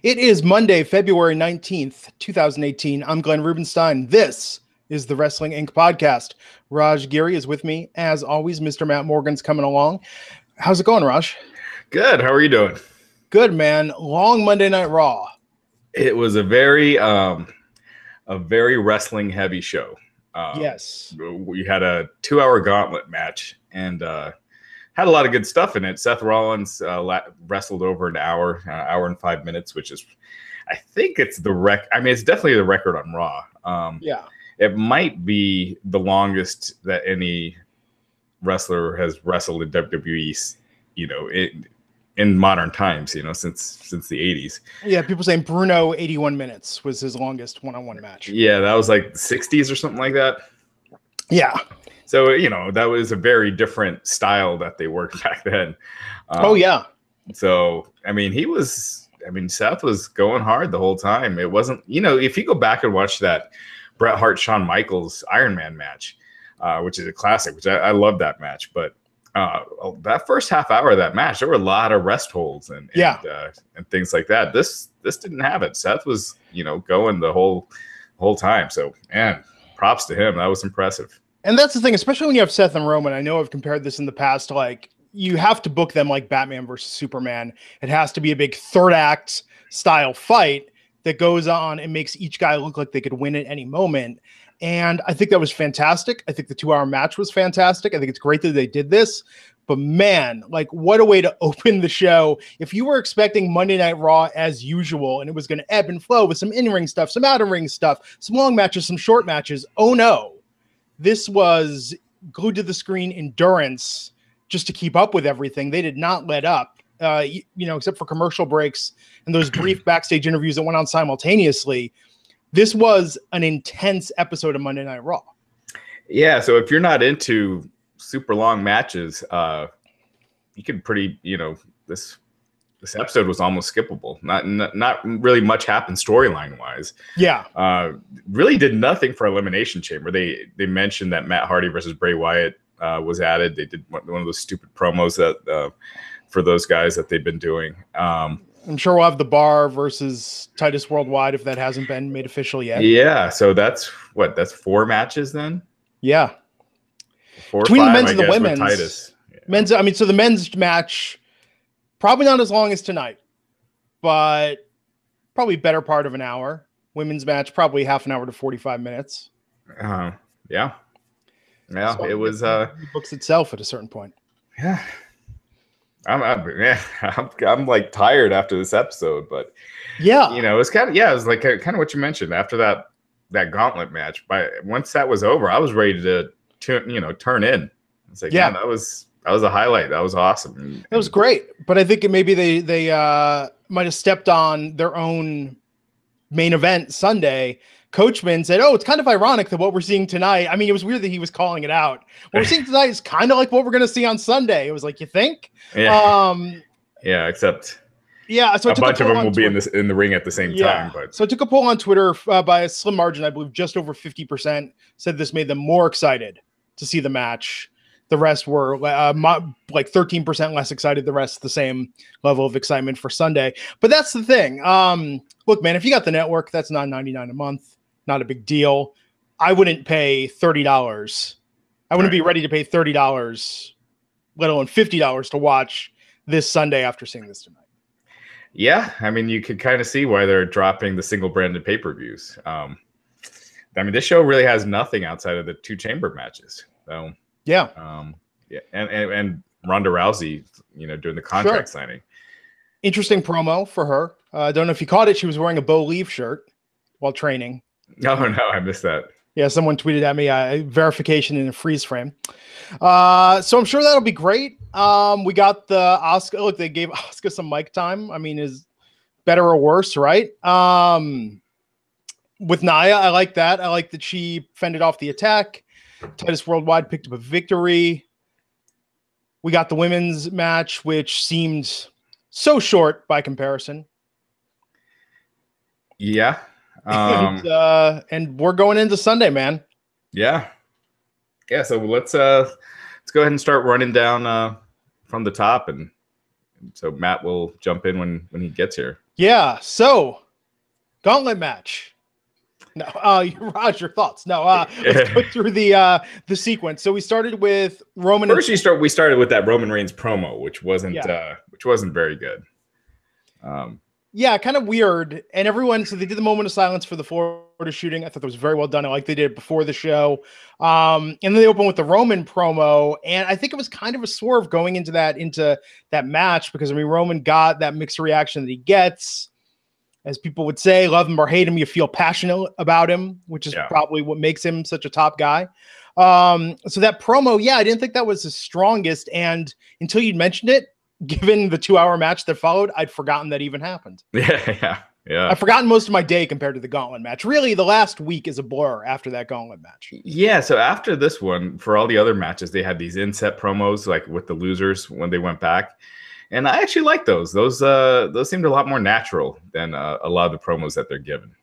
It is Monday, February 19th, 2018. I'm Glenn Rubenstein. This is the Wrestling Inc. podcast. Raj Giri is with me. As always, Mr. Matt Morgan's coming along. How's it going, Raj? Good. How are you doing? Good, man. Long Monday Night Raw. It was a very wrestling heavy show. Yes. We had a 2-hour gauntlet match and had a lot of good stuff in it. Seth Rollins wrestled over an hour and 5 minutes, which is, I think it's the it's definitely the record on Raw. Yeah. It might be the longest that any wrestler has wrestled in WWE, in modern times, since the 80s. Yeah, people saying Bruno 81 minutes was his longest one-on-one match. Yeah, that was like the 60s or something like that. Yeah. So, that was a very different style that they worked back then. Oh, yeah. So, Seth was going hard the whole time. It wasn't, if you go back and watch that Bret Hart, Shawn Michaels Iron Man match, which is a classic, which I love that match. But that first half hour of that match, there were a lot of rest holds and things like that. This didn't have it. Seth was, going the whole time. So, man, props to him. That was impressive. And that's the thing, especially when you have Seth and Roman. I know I've compared this in the past. Like, you have to book them like Batman versus Superman. It has to be a big third act style fight that goes on and makes each guy look like they could win at any moment. And I think that was fantastic. I think the 2-hour match was fantastic. I think it's great that they did this. But man, like, what a way to open the show. If you were expecting Monday Night Raw as usual, and it was going to ebb and flow with some in-ring stuff, some out-of-ring stuff, some long matches, some short matches, oh no. This was glued to the screen endurance just to keep up with everything. They did not let up, except for commercial breaks and those brief backstage interviews that went on simultaneously. This was an intense episode of Monday Night Raw. Yeah, so if you're not into super long matches, you could this episode was almost skippable. Not really much happened storyline wise. Yeah. Really did nothing for Elimination Chamber. They mentioned that Matt Hardy versus Bray Wyatt was added. They did one of those stupid promos that for those guys that they've been doing. I'm sure we'll have the Bar versus Titus Worldwide if that hasn't been made official yet. Yeah. So that's 4 matches then. Yeah. 4 between 5, the men's and the women's. Titus. Yeah. So the men's match, probably not as long as tonight, but probably better part of an hour. Women's match, probably half an hour to 45 minutes. Yeah. Yeah. So it was. It books itself at a certain point. Yeah. I'm like tired after this episode, but yeah, it was it was like kind of what you mentioned after that gauntlet match. Once that was over, I was ready to turn in. It's like, yeah, that was a highlight. That was awesome. It was great, but I think maybe they might have stepped on their own main event Sunday. Coachman said, "Oh, it's kind of ironic that what we're seeing tonight." I mean, it was weird that he was calling it out. What we're seeing tonight is kind of like what we're going to see on Sunday. It was like, you think? Yeah. Except so a bunch of them will be in the ring at the same time. But so I took a poll on Twitter by a slim margin. I believe just over 50% said this made them more excited to see the match. The rest were like 13% less excited. The rest the same level of excitement for Sunday. But that's the thing. Look, man, if you got the network, that's $9.99 a month. Not a big deal. I wouldn't pay $30. I wouldn't be ready to pay $30, let alone $50 to watch this Sunday after seeing this tonight. Yeah, you could kind of see why they're dropping the single branded pay-per-views. This show really has nothing outside of the 2 chamber matches. So yeah. And Ronda Rousey, doing the contract signing. Interesting promo for her. I don't know if you caught it. She was wearing a Bo Leave shirt while training. No, I missed that. Yeah, someone tweeted at me verification in a freeze frame. So I'm sure that'll be great. We got the Asuka. Look, they gave Asuka some mic time. Is better or worse, right? With Nia, I like that. I like that she fended off the attack. Titus Worldwide picked up a victory. We got the women's match, which seemed so short by comparison. Yeah. And we're going into Sunday, man. Yeah. So let's go ahead and start running down from the top and So Matt will jump in when he gets here. Yeah. So gauntlet match. No, Raj, your thoughts. No, let's go through the sequence. So we started with Roman. First, we started with that Roman Reigns promo, which wasn't very good. Yeah, kind of weird. And everyone, so they did the moment of silence for the Florida shooting. I thought that was very well done. I like they did it before the show. And then they opened with the Roman promo. And I think it was kind of a swerve going into that match because, I mean, Roman got that mixed reaction that he gets. As people would say, love him or hate him, you feel passionate about him, which is probably what makes him such a top guy. So that promo, I didn't think that was the strongest. And until you'd mentioned it, given the 2-hour match that followed, I'd forgotten that even happened. Yeah. I've forgotten most of my day compared to the gauntlet match. Really, the last week is a blur after that gauntlet match. Yeah, so after this one, for all the other matches, they had these inset promos, like with the losers when they went back. And I actually like those. Those seemed a lot more natural than a lot of the promos that they're given.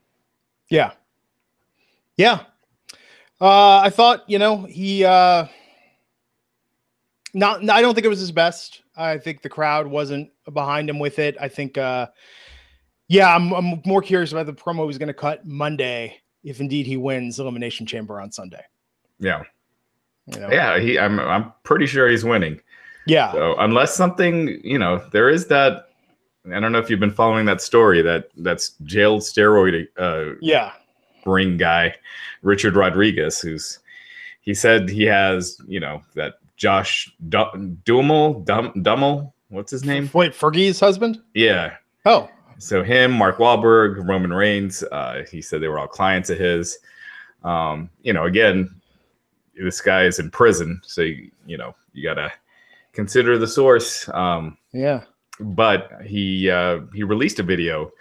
Yeah. I thought, he I don't think it was his best. I think the crowd wasn't behind him with it. I think, I'm more curious about the promo he's going to cut Monday if indeed he wins Elimination Chamber on Sunday. Yeah. I'm pretty sure he's winning. Yeah. So unless something, there is that. I don't know if you've been following that story that's jailed steroid ring guy, Richard Rodriguez, he said he has, that Josh Dummel, what's his name? Wait, Fergie's husband? Yeah. Oh. So him, Mark Wahlberg, Roman Reigns, he said they were all clients of his. Again, this guy is in prison, so you gotta consider the source. But he released a video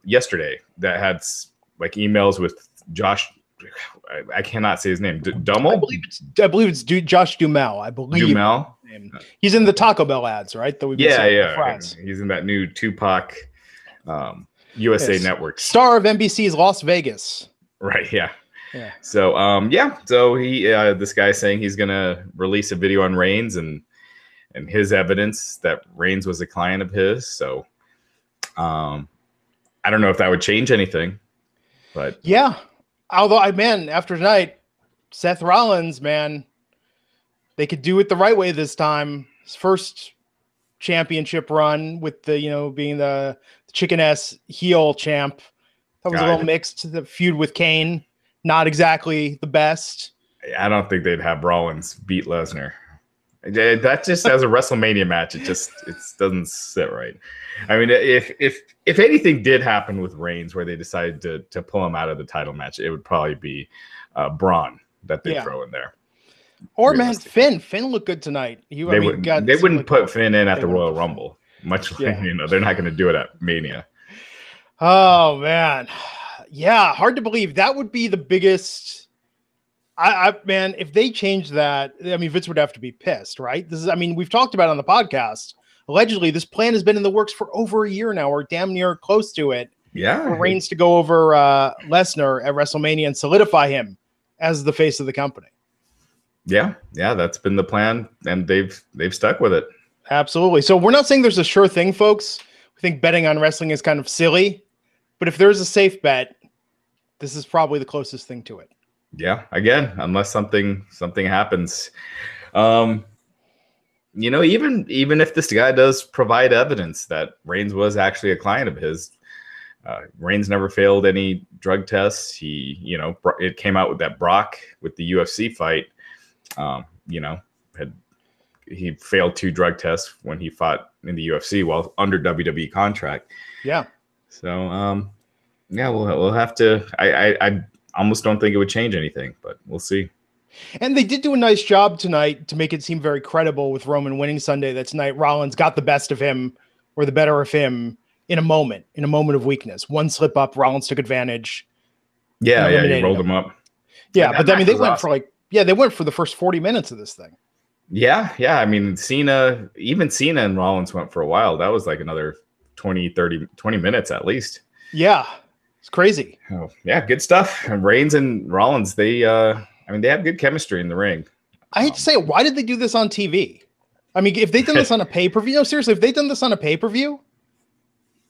yesterday that had like emails with Josh. I cannot say his name. Dummel? I believe it's Josh Duhamel. I believe Duhamel. He's in the Taco Bell ads, right? That we've been He's in that new Tupac USA Network. Star of NBC's Las Vegas. Right. Yeah. So so he this guy saying he's gonna release a video on Reigns and his evidence that Reigns was a client of his. So I don't know if that would change anything, but although after tonight, Seth Rollins, man, they could do it the right way this time. His first championship run with the being the chicken ass heel champ. That was a little mixed. The feud with Kane, not exactly the best. I don't think they'd have Rollins beat Lesnar. That just as a WrestleMania match, it doesn't sit right. I mean, if anything did happen with Reigns where they decided to pull him out of the title match, it would probably be Braun that they throw in there. Or man, Finn looked good tonight. They wouldn't put Finn in at the Royal Rumble, much like they're not going to do it at Mania. Oh man, hard to believe that would be the biggest. Man, if they change that, I mean, Vince would have to be pissed, right? We've talked about it on the podcast. Allegedly, this plan has been in the works for over a year now, or damn near close to it. Yeah. For Reigns to go over Lesnar at WrestleMania and solidify him as the face of the company. Yeah, that's been the plan, and they've stuck with it. Absolutely. So we're not saying there's a sure thing, folks. We think betting on wrestling is kind of silly, but if there's a safe bet, this is probably the closest thing to it. Yeah, again, unless something happens. Even if this guy does provide evidence that Reigns was actually a client of his, Reigns never failed any drug tests. It came out with that Brock with the UFC fight. He failed 2 drug tests when he fought in the UFC while under WWE contract. Yeah. So, we'll have to. I almost don't think it would change anything, but we'll see. And they did do a nice job tonight to make it seem very credible with Roman winning Sunday that tonight Rollins got the best of him or the better of him in a moment of weakness. One slip up, Rollins took advantage. Yeah, he rolled him up. Yeah, but they went awesome. They went for the first 40 minutes of this thing. Yeah. I mean, Cena and Rollins went for a while. That was like another 20 minutes at least. Yeah. It's crazy. Oh, yeah, good stuff. And Reigns and Rollins, they have good chemistry in the ring. I hate to say it. Why did they do this on TV? I mean, if they'd done this on a pay-per-view, no, seriously, if they'd done this on a pay-per-view,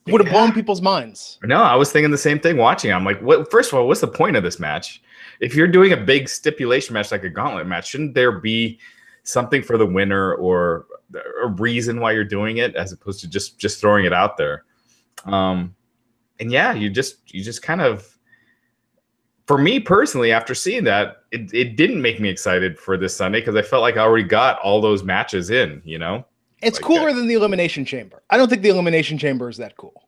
would have blown people's minds. No, I was thinking the same thing watching. I'm like, what? First of all, what's the point of this match? If you're doing a big stipulation match like a gauntlet match, shouldn't there be something for the winner or a reason why you're doing it as opposed to just throwing it out there? And yeah, you just kind of, for me personally, after seeing that, it didn't make me excited for this Sunday because I felt like I already got all those matches in, you know? It's like cooler than the Elimination Chamber. I don't think the Elimination Chamber is that cool.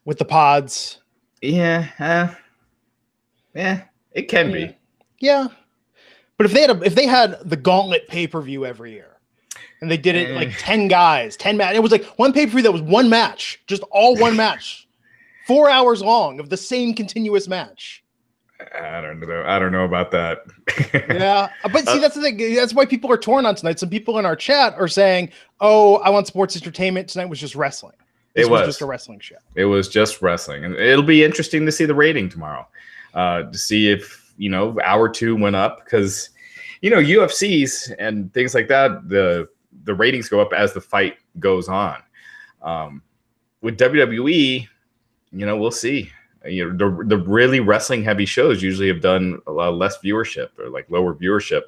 With the pods. Yeah, it can be. Yeah. But if they had the Gauntlet pay-per-view every year, and they did it like 10 guys, 10 matches, it was like one pay-per-view that was one match, just all one match, 4 hours long of the same continuous match. I don't know about that. Yeah, but see, that's the thing. That's why people are torn on tonight. Some people in our chat are saying, "Oh, I want sports entertainment. Tonight was just wrestling. This was just a wrestling show. It was just wrestling, and it'll be interesting to see the rating tomorrow, to see if hour 2 went up because UFCs and things like that. The ratings go up as the fight goes on. With WWE, we'll see. The really wrestling heavy shows usually have done a lot less viewership or like lower viewership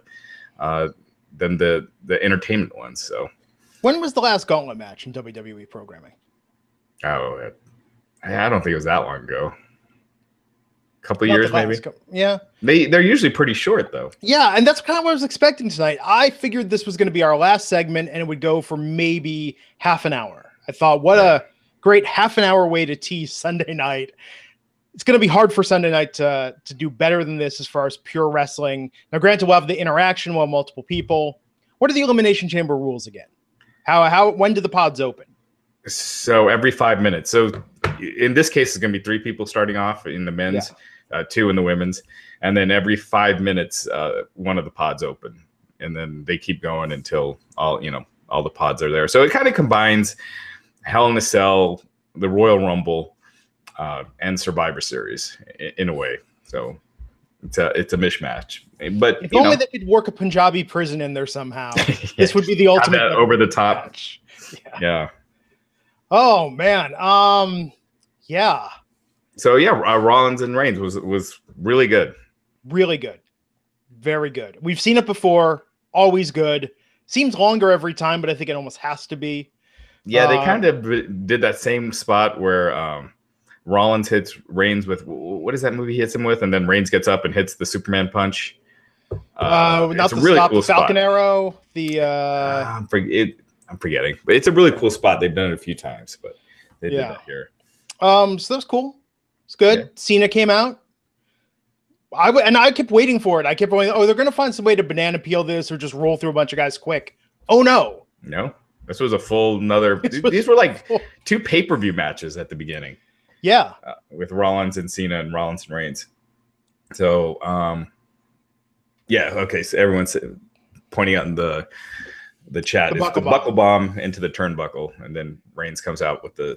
than the entertainment ones. So when was the last Gauntlet match in WWE programming? Oh, I don't think it was that long ago. A couple of years maybe. Yeah. They're usually pretty short though. Yeah, and that's kind of what I was expecting tonight. I figured this was going to be our last segment and it would go for maybe half an hour. I thought, what a great half an hour way to tease Sunday night. It's going to be hard for Sunday night to do better than this as far as pure wrestling. Now, granted, we'll have the interaction, we'll have multiple people. What are the Elimination Chamber rules again? When do the pods open? So every 5 minutes. So in this case, it's going to be 3 people starting off in the men's, 2 in the women's. And then every 5 minutes, one of the pods open. And then they keep going until all the pods are there. So it kind of combines Hell in a Cell, the Royal Rumble, and Survivor Series in a way. So it's a mishmash. But if only they could work a Punjabi prison in there somehow. This would be the ultimate over the top match. Yeah. Oh man. Yeah. So yeah, Rollins and Reigns was really good. Really good. Very good. We've seen it before. Always good. Seems longer every time, but I think it almost has to be. Yeah, they kind of did that same spot where Rollins hits Reigns with, what is that movie he hits him with? And then Reigns gets up and hits the Superman punch. Not it's the a really stop, cool the Falcon spot. Arrow. I'm forgetting. But it's a really cool spot. They've done it a few times, but they did that here. So that was cool. It's good. Yeah. Cena came out. I kept waiting for it. I kept going, they're going to find some way to banana peel this or just roll through a bunch of guys quick. Oh, no. No. This was a full another. These were like 2 pay-per-view matches at the beginning. Yeah. With Rollins and Cena and Rollins and Reigns. So, yeah. Okay. So everyone's pointing out in the chat is the buckle bomb into the turnbuckle, and then Reigns comes out with the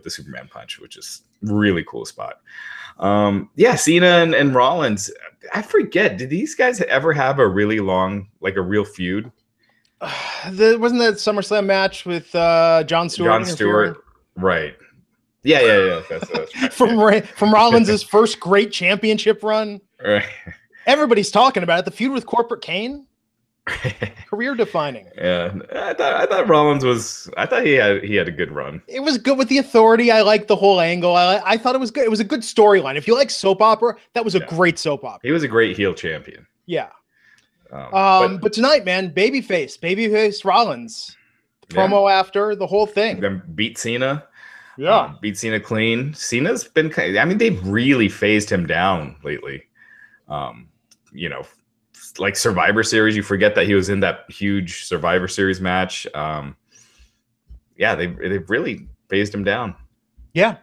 Superman punch, which is really cool spot. Yeah, Cena and Rollins. I forget. Did these guys ever have a really long, like a real feud? Wasn't that SummerSlam match with Jon Stewart? Jon Stewart, right? Yeah. That's from Rollins' first great championship run. Right. Everybody's talking about it. The feud with Corporate Kane. Career defining. Yeah, I thought Rollins was. I thought he had a good run. It was good with the Authority. I liked the whole angle. I thought it was good. It was a good storyline. If you like soap opera, that was a great soap opera. He was a great heel champion. Yeah. But tonight, man, babyface Rollins. The promo after the whole thing. Then beat Cena. Yeah. Beat Cena clean. Cena's been. I mean, they've really phased him down lately. Like Survivor Series, you forget that he was in that huge Survivor Series match. They've really phased him down. Yeah.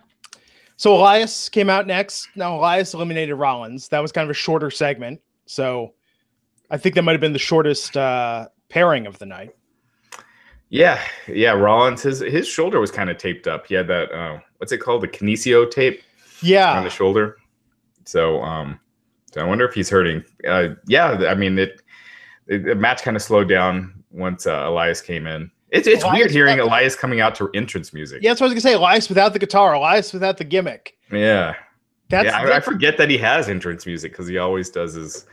So Elias came out next. Now Elias eliminated Rollins. That was kind of a shorter segment. So I think that might have been the shortest pairing of the night. Yeah. Rollins, his shoulder was kind of taped up. He had that what's it called? The kinesio tape. Yeah. On the shoulder. So I wonder if he's hurting. I mean, the match kind of slowed down Elias came in. It's weird hearing Elias coming out to entrance music. Yeah, that's what I was gonna say. Elias without the guitar, Elias without the gimmick. Yeah. I forget that he has entrance music because he always does his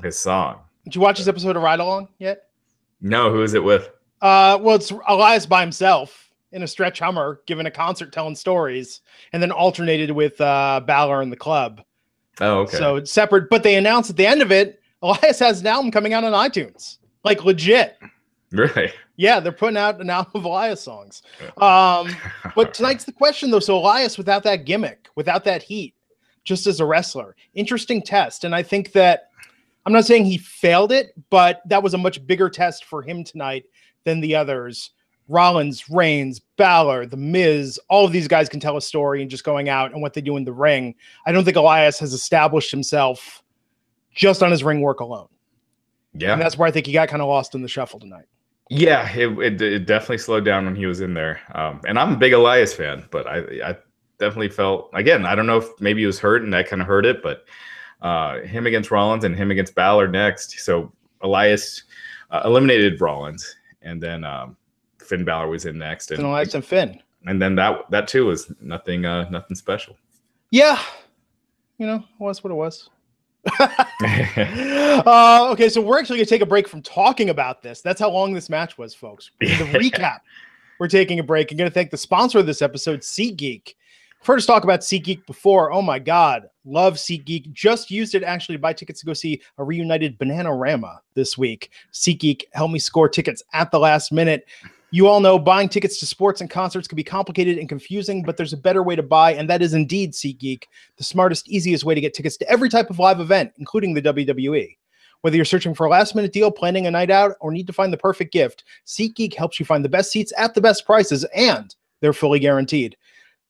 song. Did you watch this episode of Ride Along yet? No, who is it with? Well, it's Elias by himself in a stretch Hummer, giving a concert, telling stories, and then alternated with Balor in the club. Oh, okay. So it's separate, but they announced at the end of it, Elias has an album coming out on iTunes, like legit. Really? Yeah, they're putting out an album of Elias songs. But tonight's the question, though. So Elias, without that gimmick, without that heat, just as a wrestler, interesting test. And I think that I'm not saying he failed it, but that was a much bigger test for him tonight than the others. Rollins, Reigns, Balor, The Miz, all of these guys can tell a story and just going out and what they do in the ring. I don't think Elias has established himself just on his ring work alone. Yeah. And that's where I think he got kind of lost in the shuffle tonight. Yeah, it definitely slowed down when he was in there. And I'm a big Elias fan, but I definitely felt, again, I don't know if maybe he was hurt and that kind of hurt it, but him against Rollins and him against Balor next. So Elias eliminated Rollins, and then Finn Balor was in next. And Elias and Finn. And then that too was nothing special. Yeah. It was what it was. Okay, so we're actually going to take a break from talking about this. That's how long this match was, folks. The recap. We're taking a break. I'm going to thank the sponsor of this episode, SeatGeek. I've heard us talk about SeatGeek before. Oh my God. Love SeatGeek. Just used it actually to buy tickets to go see a reunited Bananarama this week. SeatGeek helped me score tickets at the last minute. You all know buying tickets to sports and concerts can be complicated and confusing, but there's a better way to buy, and that is indeed SeatGeek, the smartest, easiest way to get tickets to every type of live event, including the WWE. Whether you're searching for a last-minute deal, planning a night out, or need to find the perfect gift, SeatGeek helps you find the best seats at the best prices, and they're fully guaranteed.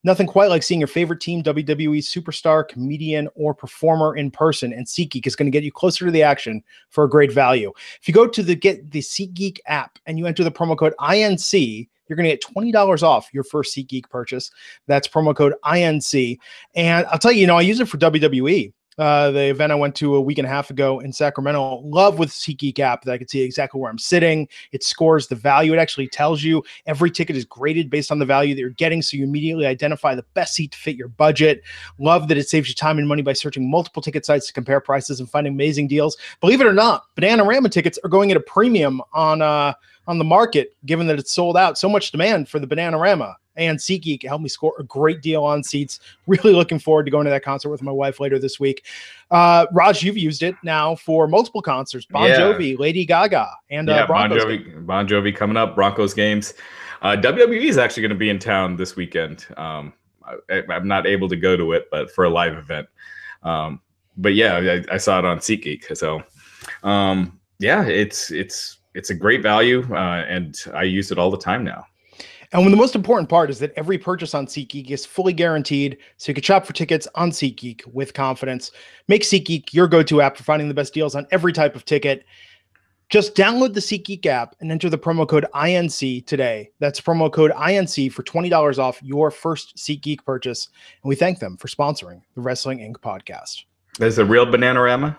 Nothing quite like seeing your favorite team, WWE superstar, comedian, or performer in person, and SeatGeek is going to get you closer to the action for a great value. If you go to the SeatGeek app and you enter the promo code INC, you're going to get $20 off your first SeatGeek purchase. That's promo code INC. And I'll tell you, I use it for WWE. The event I went to a week and a half ago in Sacramento. Love with SeatGeek app that I can see exactly where I'm sitting. It scores the value. It actually tells you every ticket is graded based on the value that you're getting, so you immediately identify the best seat to fit your budget. Love that it saves you time and money by searching multiple ticket sites to compare prices and find amazing deals. Believe it or not, Bananarama tickets are going at a premium on the market, given that it's sold out. So much demand for the Bananarama. And SeatGeek helped me score a great deal on seats. Really looking forward to going to that concert with my wife later this week. Raj, you've used it now for multiple concerts. Bon Jovi, Lady Gaga, and Broncos. Bon Jovi coming up, Broncos games. WWE is actually going to be in town this weekend. I'm not able to go to it, but for a live event. But yeah, I saw it on SeatGeek. So it's a great value, and I use it all the time now. And the most important part is that every purchase on SeatGeek is fully guaranteed, so you can shop for tickets on SeatGeek with confidence. Make SeatGeek your go-to app for finding the best deals on every type of ticket. Just download the SeatGeek app and enter the promo code INC today. That's promo code INC for $20 off your first SeatGeek purchase. And we thank them for sponsoring the Wrestling Inc. podcast. There's a real Bananarama?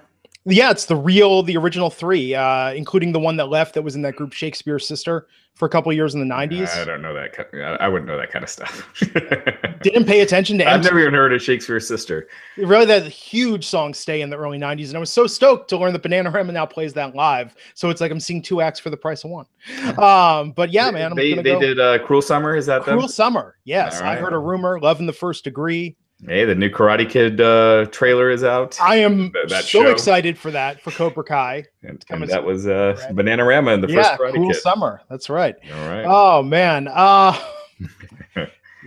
Yeah, it's the original three, including the one that left that was in that group Shakespeare's Sister for a couple of years in the 90s. I don't know that. I wouldn't know that kind of stuff. Didn't pay attention to I've never even heard of Shakespeare's Sister. Really, that huge song stay in the early 90s. And I was so stoked to learn that Bananarama now plays that live. So it's like I'm seeing two acts for the price of one. But yeah, man. They did Cruel Summer. Is that Cruel them? Summer. Yes. Right. I heard a rumor. Love in the First Degree. Hey, the new Karate Kid trailer is out. I am so excited for that, for Cobra Kai. And that was Bananarama in the first Karate Cruel Kid. Summer. That's right. All right. Oh, man.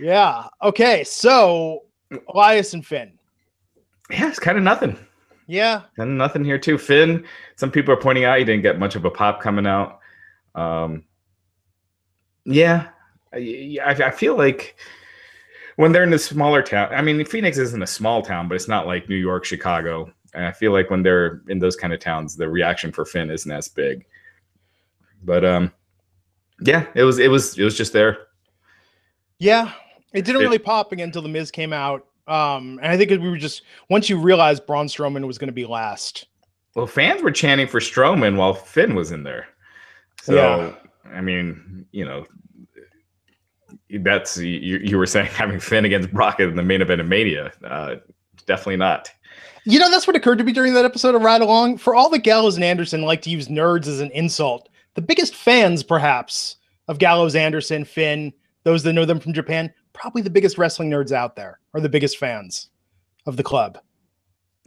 Yeah. Okay. So, Elias and Finn. Yeah, it's kind of nothing. Yeah. Kind of nothing here, too. Finn, some people are pointing out he didn't get much of a pop coming out. Yeah. I feel like when they're in the smaller town, I mean, Phoenix isn't a small town, but it's not like New York, Chicago. And I feel like when they're in those kind of towns, the reaction for Finn isn't as big. But yeah, it was just there. Yeah, it didn't really pop again until The Miz came out. And I think we were just, once you realized Braun Strowman was going to be last. Well, fans were chanting for Strowman while Finn was in there. So, I mean, that's you were saying having Finn against Brock in the main event of Mania. Definitely not. That's what occurred to me during that episode of Ride Along. For all that Gallows and Anderson like to use nerds as an insult, the biggest fans, perhaps, of Gallows, Anderson, Finn, those that know them from Japan, probably the biggest wrestling nerds out there are the biggest fans of the club.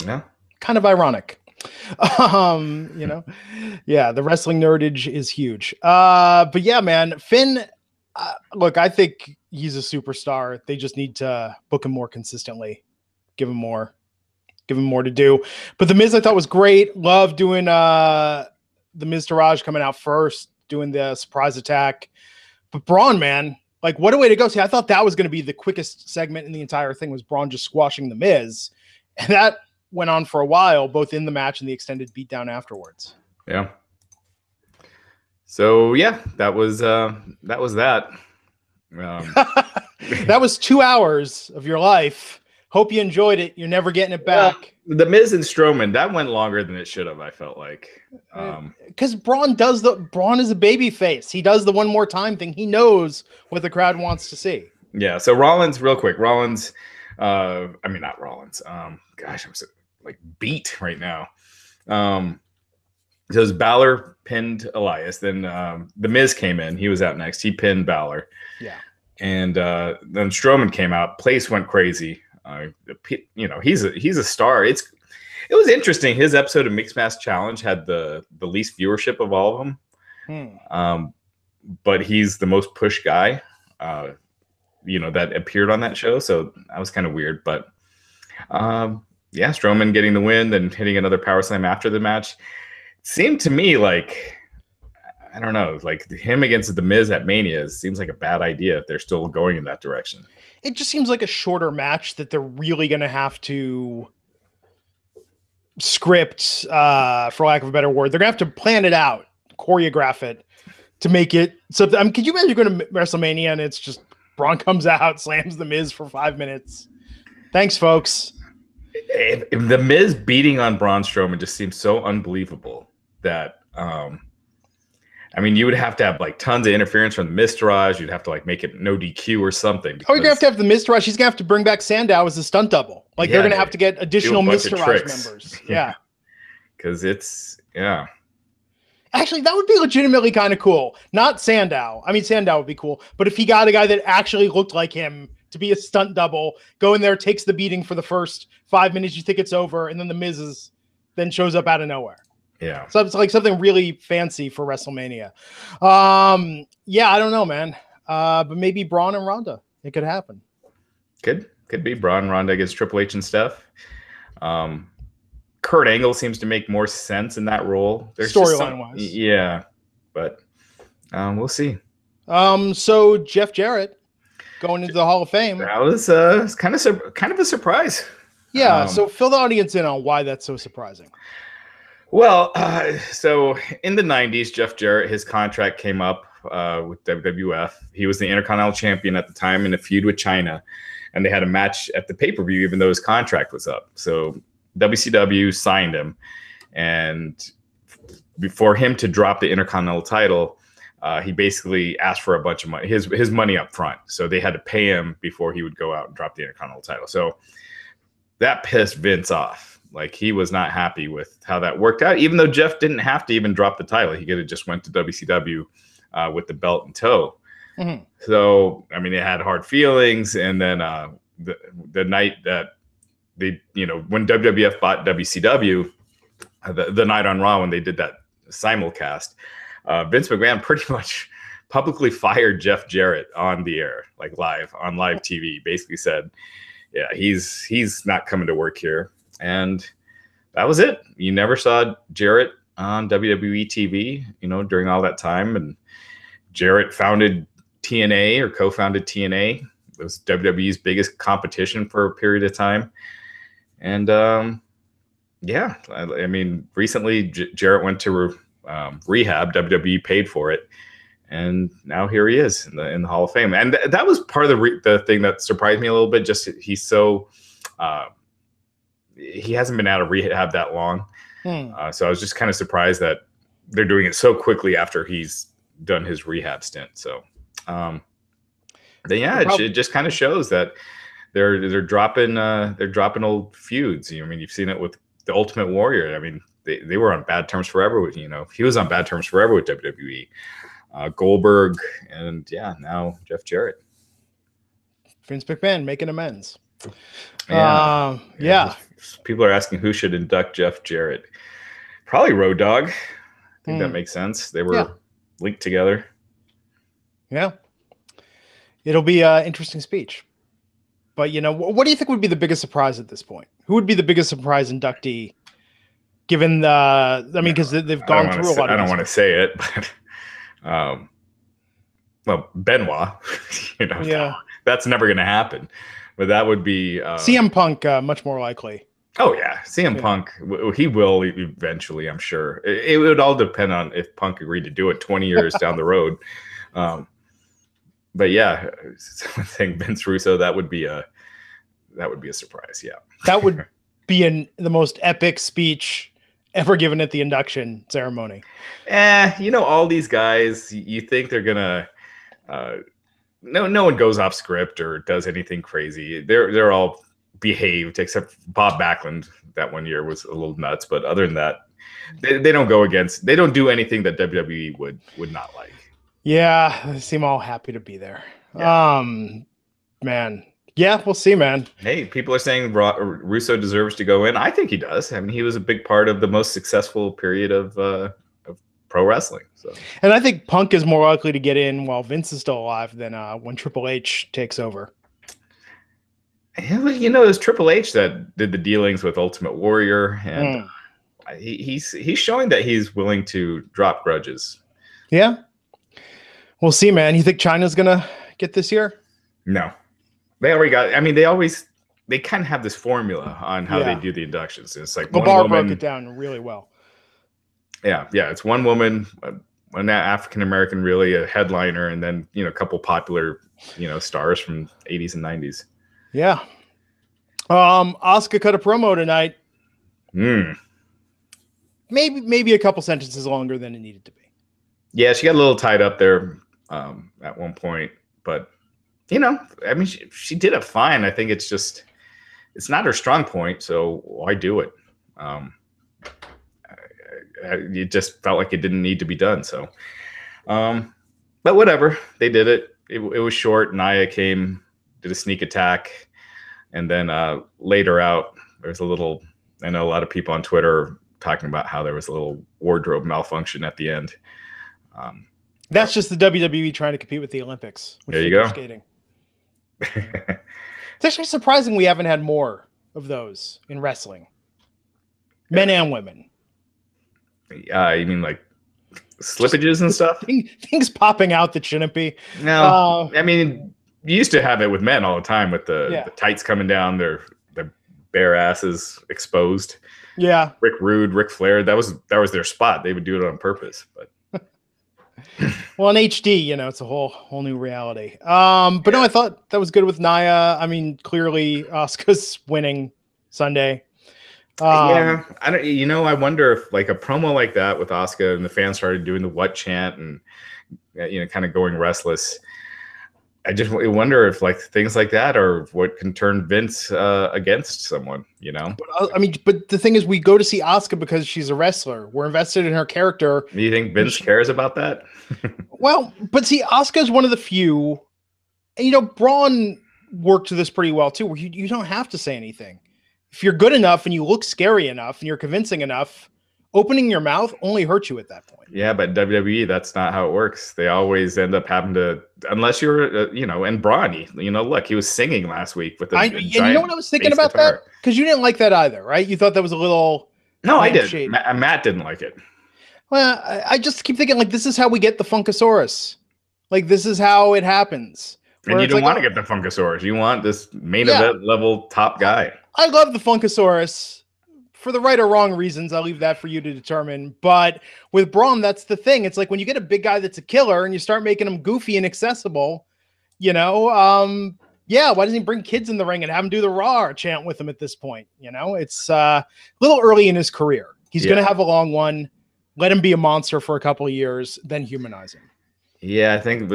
Yeah. Kind of ironic. Yeah, the wrestling nerdage is huge. But yeah, man, Finn, look, I think he's a superstar. They just need to book him more consistently. Give him more to do. But The Miz I thought was great. Love doing the Miz Taraj coming out first, doing the surprise attack. But Braun, man, like, what a way to go. See, I thought that was going to be the quickest segment in the entire thing, was Braun just squashing the Miz. And that went on for a while, both in the match and the extended beatdown afterwards. Yeah. So yeah, that was that. That was 2 hours of your life. Hope you enjoyed it. You're never getting it back. The Miz and Strowman, that went longer than it should have, I felt like. Because Braun is a baby face. He does the one more time thing. He knows what the crowd wants to see. Yeah. So Rollins, real quick. Rollins, not Rollins. Gosh, I'm so beat right now. So Balor pinned Elias. Then the Miz came in. He was out next. He pinned Balor. Yeah. And then Strowman came out. Place went crazy. He's a star. It was interesting. His episode of Mixed Match Challenge had the least viewership of all of them. But he's the most pushed guy, that appeared on that show. So that was kind of weird. But Strowman getting the win, then hitting another power slam after the match. It seemed to me like, I don't know, like him against the Miz at Mania seems like a bad idea if they're still going in that direction. It just seems like a shorter match that they're really going to have to script, for lack of a better word. They're going to have to plan it out, choreograph it to make it something. I mean, could you imagine going to WrestleMania and it's just Braun comes out, slams the Miz for 5 minutes? Thanks, folks. If the Miz beating on Braun Strowman just seems so unbelievable that you would have to have tons of interference from the Miz Taraj. You'd have to make it no DQ or something. You're gonna have to have the Miz Taraj. He's gonna have to bring back Sandow as a stunt double. They're gonna have to get additional Miz Taraj members. Yeah, because Actually, that would be legitimately kind of cool. Not Sandow. I mean, Sandow would be cool, but if he got a guy that actually looked like him to be a stunt double, go in there, takes the beating for the first 5 minutes, you think it's over, and then the Miz then shows up out of nowhere. Yeah. So it's something really fancy for WrestleMania. I don't know, man. But maybe Braun and Ronda. It could happen. Could be Braun, Ronda against Triple H and Steph. Kurt Angle seems to make more sense in that role. Storyline wise. Yeah. But we'll see. So Jeff Jarrett going into the Hall of Fame. That was kind of a surprise. Yeah. So fill the audience in on why that's so surprising. Well, so in the 90s, Jeff Jarrett, his contract came up with WWF. He was the Intercontinental Champion at the time in a feud with China, and they had a match at the pay-per-view even though his contract was up. So WCW signed him, and for him to drop the Intercontinental title, he basically asked for a bunch of money, his money up front. So they had to pay him before he would go out and drop the Intercontinental title. So that pissed Vince off. He was not happy with how that worked out, even though Jeff didn't have to even drop the title. He could have just went to WCW with the belt in tow. Mm-hmm. So, they had hard feelings. And then the night that when WWF bought WCW, the night on Raw when they did that simulcast, Vince McMahon pretty much publicly fired Jeff Jarrett on the air, live on live TV. Basically said, yeah, he's not coming to work here. And that was it. You never saw Jarrett on WWE TV, during all that time. And Jarrett founded TNA or co-founded TNA. It was WWE's biggest competition for a period of time. And recently Jarrett went to rehab. WWE paid for it. And now here he is in the Hall of Fame. And that was part of the thing that surprised me a little bit. Just he's so... he hasn't been out of rehab that long. So I was just kind of surprised that they're doing it so quickly after he's done his rehab stint. So, then yeah, it just kind of shows that they're dropping old feuds. I mean, you've seen it with the Ultimate Warrior. I mean, they were on bad terms forever with, he was on bad terms forever with WWE. Goldberg, and now Jeff Jarrett. Vince McMahon making amends. Yeah. People are asking who should induct Jeff Jarrett. Probably Road Dogg. I think that makes sense. They were linked together. Yeah. It'll be an interesting speech. But, what do you think would be the biggest surprise at this point? Who would be the biggest surprise inductee given because they've gone through a lot of I don't want to say it, but well, Benoit, that's never going to happen. But that would be CM Punk, much more likely. Oh yeah, CM Punk, he will eventually, I'm sure. It would all depend on if Punk agreed to do it 20 years down the road. But yeah, saying Vince Russo, that would be a surprise. Yeah, that would be the most epic speech ever given at the induction ceremony. All these guys, you think they're gonna. No one goes off script or does anything crazy. They're all behaved, except Bob Backlund. That one year was a little nuts, but other than that, they don't go against. They don't do anything that WWE would not like. Yeah, they seem all happy to be there. Yeah. Man. Yeah, we'll see, man. Hey, people are saying Russo deserves to go in. I think he does. I mean, he was a big part of the most successful period of pro wrestling. So, and I think Punk is more likely to get in while Vince is still alive than when Triple H takes over. It was Triple H that did the dealings with Ultimate Warrior, and he's showing that he's willing to drop grudges. Yeah. We'll see, man. You think China's going to get this year? No. They already got – I mean, they kind of have this formula on how they do the inductions. It's like one woman – broke it down really well. Yeah. It's one woman, an African-American, really, a headliner, and then, a couple popular, stars from 80s and 90s. Yeah. Asuka cut a promo tonight. Maybe a couple sentences longer than it needed to be. Yeah, she got a little tied up there at one point, but I mean, she did it fine. I think it's not her strong point, so why do it? It just felt like it didn't need to be done. So, but whatever, they did it. It was short. Nia came, did a sneak attack, and then later out, there's a little. I know a lot of people on Twitter talking about how there was a little wardrobe malfunction at the end. That's just the WWE trying to compete with the Olympics. There you go. Skating. It's actually surprising we haven't had more of those in wrestling, men and women. You mean like slippages and stuff? Things popping out that shouldn't be. No, I mean, you used to have it with men all the time with the tights coming down, their bare asses exposed. Yeah, Rick Rude, Ric Flair, that was their spot. They would do it on purpose, but. Well, in HD, it's a whole new reality. But no, I thought that was good with Nia. I mean, clearly Asuka's winning Sunday. I don't. I wonder if like a promo like that with Asuka and the fans started doing the "what" chant and kind of going restless. I just wonder if like things like that are what can turn Vince against someone. But the thing is, we go to see Asuka because she's a wrestler. We're invested in her character. Do you think Vince cares about that? Well, but see, Asuka is one of the few. And, Braun worked this pretty well too, where you don't have to say anything. If you're good enough and you look scary enough and you're convincing enough, opening your mouth only hurts you at that point. Yeah, but WWE, that's not how it works. They always end up having to, unless you're, and Braun, look, he was singing last week with and you know what I was thinking about guitar. That? Because you didn't like that either, right? You thought that was a little. No, I did. Matt didn't like it. Well, I just keep thinking, like, this is how we get the Funkasaurus. Like, this is how it happens. And you don't want to get the Funkasaurus. You want this main event level top guy. I love the Funkasaurus. For the right or wrong reasons, I'll leave that for you to determine. But with Braun, that's the thing. It's like when you get a big guy that's a killer and you start making him goofy and accessible, why doesn't he bring kids in the ring and have him do the RAW chant with him at this point? It's a little early in his career. He's going to have a long one. let him be a monster for a couple of years, then humanize him. Yeah, I think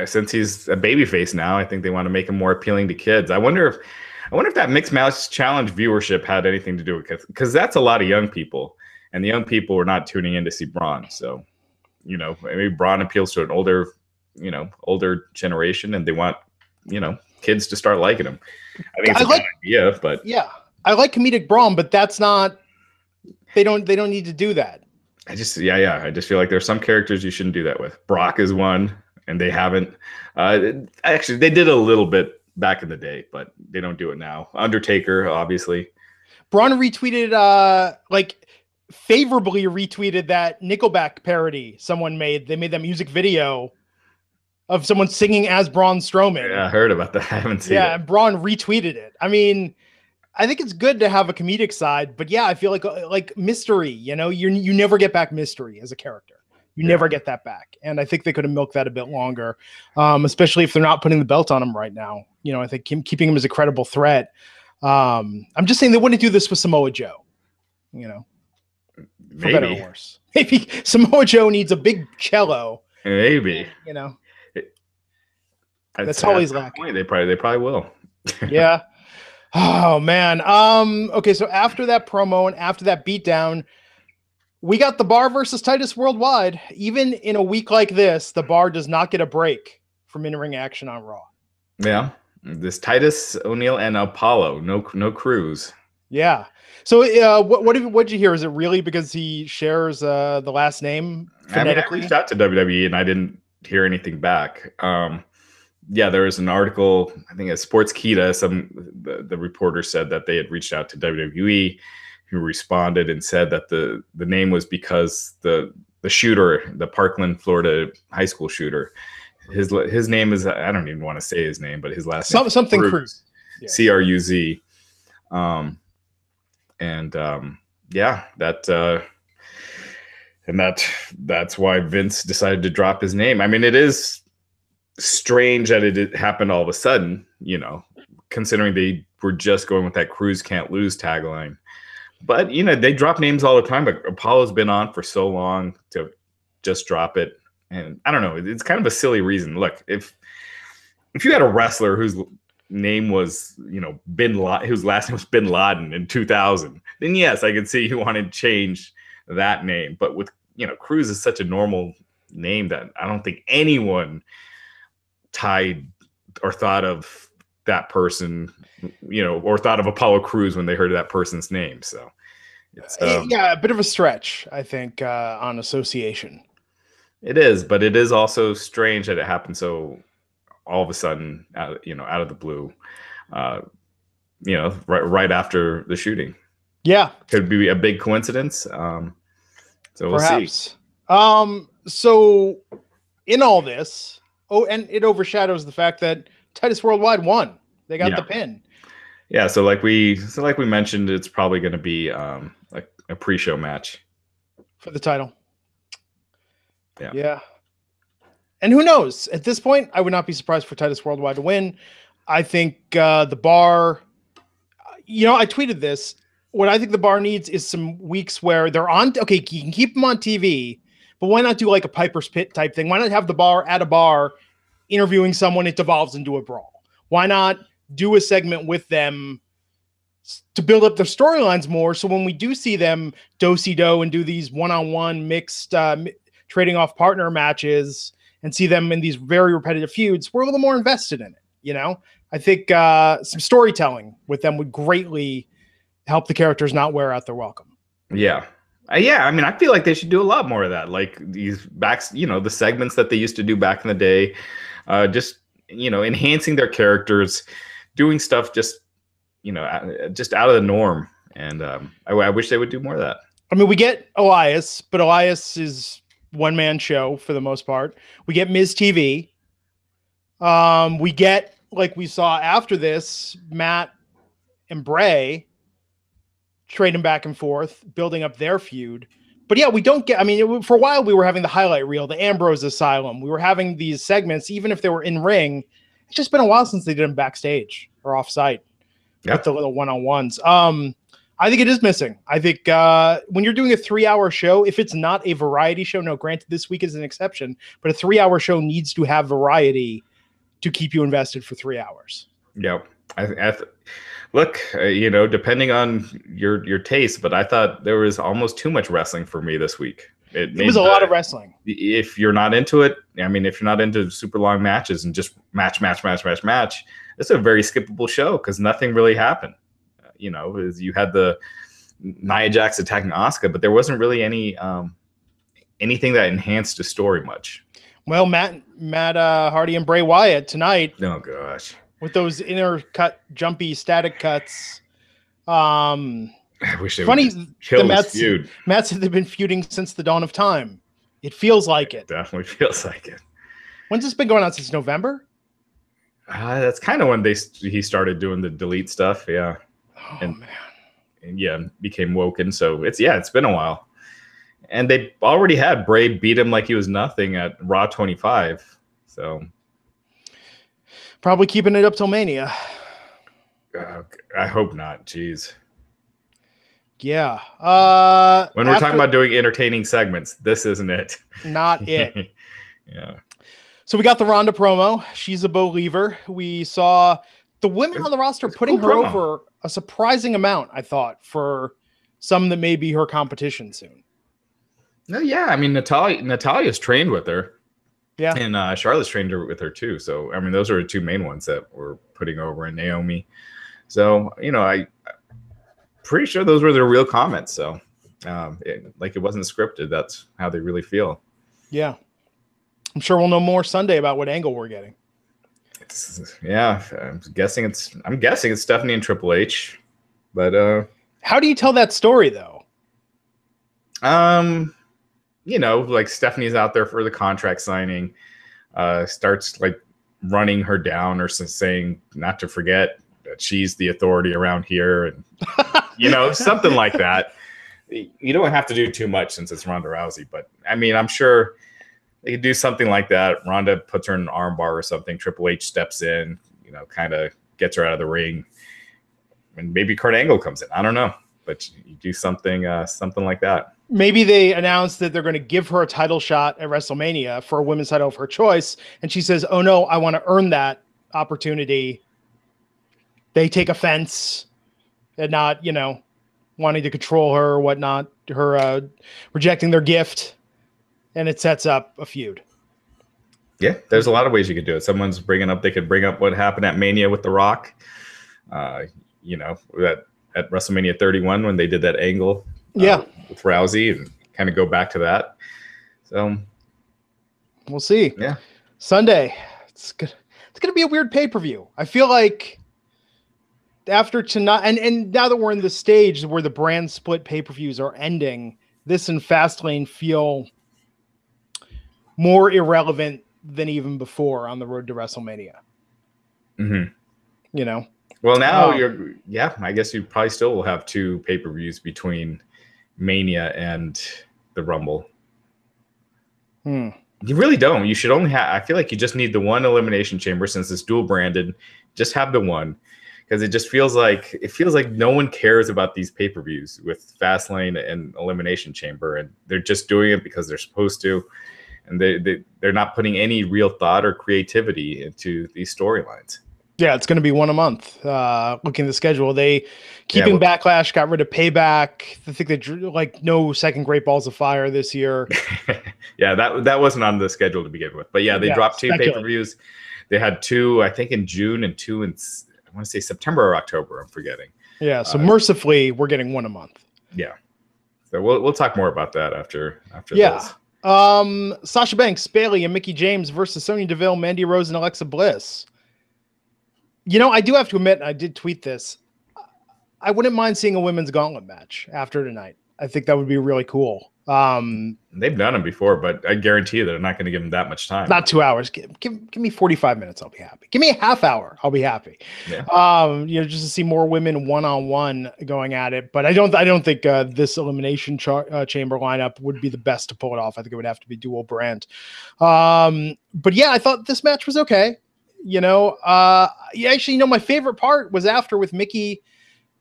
since he's a babyface now, I think they want to make him more appealing to kids. I wonder if that mixed match challenge viewership had anything to do with it, because that's a lot of young people, and the young people were not tuning in to see Braun. So, maybe Braun appeals to an older generation, and they want, kids to start liking him. I think it's a good idea, but yeah, I like comedic Braun, but that's not. They don't need to do that. I just feel like there's some characters you shouldn't do that with. Brock is one, and they haven't. Actually, they did a little bit back in the day, but they don't do it now. Undertaker, obviously. Braun retweeted, favorably retweeted that Nickelback parody someone made. They made that music video of someone singing as Braun Strowman. Yeah, I heard about that. I haven't seen it. Yeah, and Braun retweeted it. I mean, I think it's good to have a comedic side, but yeah, I feel like Mystery, you never get back Mystery as a character. You never get that back. And I think they could have milked that a bit longer, especially if they're not putting the belt on him right now. I think keeping him as a credible threat. I'm just saying they wouldn't do this with Samoa Joe, for better or worse. Maybe Samoa Joe needs a big cello. Maybe. That's all he's lacking. They probably will. Yeah. Oh man. Okay, so after that promo and after that beatdown, we got the Bar versus Titus Worldwide. Even in a week like this, the Bar does not get a break from in-ring action on Raw. Yeah. This Titus, O'Neil, and Apollo. No Cruz. Yeah. So what did you hear? Is it really because he shares the last name phonetically? I reached out to WWE and I didn't hear anything back. Yeah, there was an article, I think at Sportskeeda, the reporter said that they had reached out to WWE, who responded and said that the name was because the shooter, the Parkland, Florida high school shooter, his name is, I don't even want to say his name, but his last name something Cruz. Yeah. Cruz. That's why Vince decided to drop his name. I mean, it is strange that it happened all of a sudden, considering they were just going with that Cruz can't lose tagline. But, they drop names all the time, but Apollo's been on for so long to just drop it. And I don't know, it's kind of a silly reason. Look, if you had a wrestler whose name was, whose last name was Bin Laden in 2000, then yes, I could see you want to change that name. But with, Cruz is such a normal name that I don't think anyone tied or thought of that person, or thought of Apollo Crews when they heard that person's name. So it's a bit of a stretch, I think, on association. It is, but it is also strange that it happened so all of a sudden, out of the blue, right after the shooting. Yeah, could be a big coincidence. So we'll see. So in all this. Oh, and it overshadows the fact that Titus Worldwide won. They got the pin. Yeah, so like we mentioned, it's probably going to be like a pre-show match for the title. Yeah. And who knows? At this point, I would not be surprised for Titus Worldwide to win. I think the Bar, I tweeted this. What I think the Bar needs is some weeks where they're on. Okay, you can keep them on TV. But why not do like a Piper's Pit type thing? Why not have the Bar at a bar interviewing someone? It devolves into a brawl. Why not do a segment with them to build up their storylines more? So when we do see them do-si-do and do these one-on-one mixed trading off partner matches and see them in these very repetitive feuds, we're a little more invested in it. I think some storytelling with them would greatly help the characters not wear out their welcome. Yeah. I mean, I feel like they should do a lot more of that. Like these the segments that they used to do back in the day, just enhancing their characters, doing stuff just out of the norm. And I wish they would do more of that. I mean, we get Elias, but Elias is one-man show for the most part. We get Miz TV. We get, like we saw after this, Matt and Bray trading back and forth, building up their feud. But yeah, we don't get, for a while we were having the highlight reel, the Ambrose Asylum. We were having these segments, even if they were in ring. It's just been a while since they did them backstage or off site with the little one-on-ones. I think it is missing. I think when you're doing a 3-hour show, if it's not a variety show, no, granted this week is an exception, but a 3-hour show needs to have variety to keep you invested for 3 hours. Yep. Look, depending on your taste, but I thought there was almost too much wrestling for me this week. It was a lot of wrestling. If you're not into it, I mean, if you're not into super long matches and just match, it's a very skippable show because nothing really happened. You had the Nia Jax attacking Asuka, but there wasn't really anything that enhanced the story much. Well, Matt Hardy and Bray Wyatt tonight. Oh gosh, with those intercut, jumpy, static cuts. I wish they funny. Would kill this feud. Matt said they've been feuding since the dawn of time. It feels like it. Definitely feels like it. When's this been going on? Since November? That's kind of when he started doing the delete stuff. Yeah. Oh, and man. Became woken. So it's been a while. And they already had Bray beat him like he was nothing at Raw 25. So probably keeping it up till Mania. I hope not. Jeez. Yeah. When we're talking about doing entertaining segments, this isn't it. Not it. Yeah. So we got the Ronda promo. She's a believer. We saw the women on the roster putting her over a surprising amount, I thought, for some that may be her competition soon. No, yeah. I mean, Natalia's trained with her. Yeah. And Charlotte's trained with her too. So, I mean, those are the two main ones that we're putting over, and Naomi. So, I pretty sure those were their real comments. So, it wasn't scripted. That's how they really feel. Yeah. I'm sure we'll know more Sunday about what angle we're getting. I'm guessing it's Stephanie and Triple H. But how do you tell that story though? Like Stephanie's out there for the contract signing, starts like running her down or saying not to forget that she's the authority around here, and something like that. You don't have to do too much since it's Ronda Rousey, but I mean, I'm sure they could do something like that. Ronda puts her in an armbar or something. Triple H steps in, kind of gets her out of the ring, and maybe Kurt Angle comes in. I don't know, but you do something like that. Maybe they announced that they're going to give her a title shot at WrestleMania for a women's title of her choice, and she says, "Oh no, I want to earn that opportunity." They take offense at not, wanting to control her or whatnot, her rejecting their gift, and it sets up a feud. Yeah, there's a lot of ways you could do it. They could bring up what happened at Mania with The Rock, at WrestleMania 31 when they did that angle with Rousey, and kind of go back to that. So we'll see. Yeah. Sunday, it's going to be a weird pay-per-view. I feel like after tonight, and now that we're in the stage where the brand split pay-per-views are ending, this and Fastlane feel more irrelevant than even before on the road to WrestleMania. Mm-hmm. Well, now I guess you probably still will have two pay-per-views between Mania and the Rumble. You really don't. You should only have, I feel like you just need the one Elimination Chamber since it's dual branded. Just have the one. Because it just feels like no one cares about these pay-per-views with Fastlane and Elimination Chamber, and they're just doing it because they're supposed to, and they're not putting any real thought or creativity into these storylines. Yeah, it's going to be one a month. Looking at the schedule, keeping Backlash, got rid of Payback. I think they drew no second Great Balls of Fire this year. Yeah, that wasn't on the schedule to begin with, but they dropped two pay-per-views. They had two, I think, in June and two in, I want to say September or October. I'm forgetting. Yeah, so mercifully, we're getting one a month. Yeah, so we'll talk more about that after this. Sasha Banks, Bayley, and Mickie James versus Sonya Deville, Mandy Rose, and Alexa Bliss. I do have to admit, I did tweet this. I wouldn't mind seeing a women's gauntlet match after tonight. I think that would be really cool. They've done them before, but I guarantee you they're not going to give them that much time. Not 2 hours. Give me 45 minutes. I'll be happy. Give me a half hour. I'll be happy. Yeah. Just to see more women one-on-one going at it. But I don't think this Elimination Chamber lineup would be the best to pull it off. I think it would have to be dual brand. But yeah, I thought this match was okay. My favorite part was after with Mickie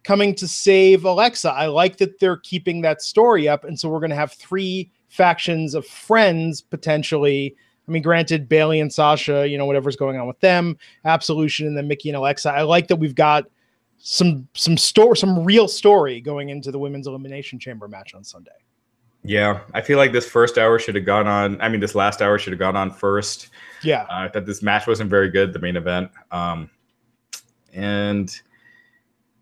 coming to save Alexa. I like that they're keeping that story up. And so we're going to have 3 factions of friends potentially. I mean, granted, Bailey and Sasha, whatever's going on with them, Absolution, and then Mickey and Alexa. I like that we've got some real story going into the Women's Elimination Chamber match on Sunday. Yeah, I feel like this first hour should have gone on. I mean, this last hour should have gone on first. Yeah. I thought this match wasn't very good, the main event. And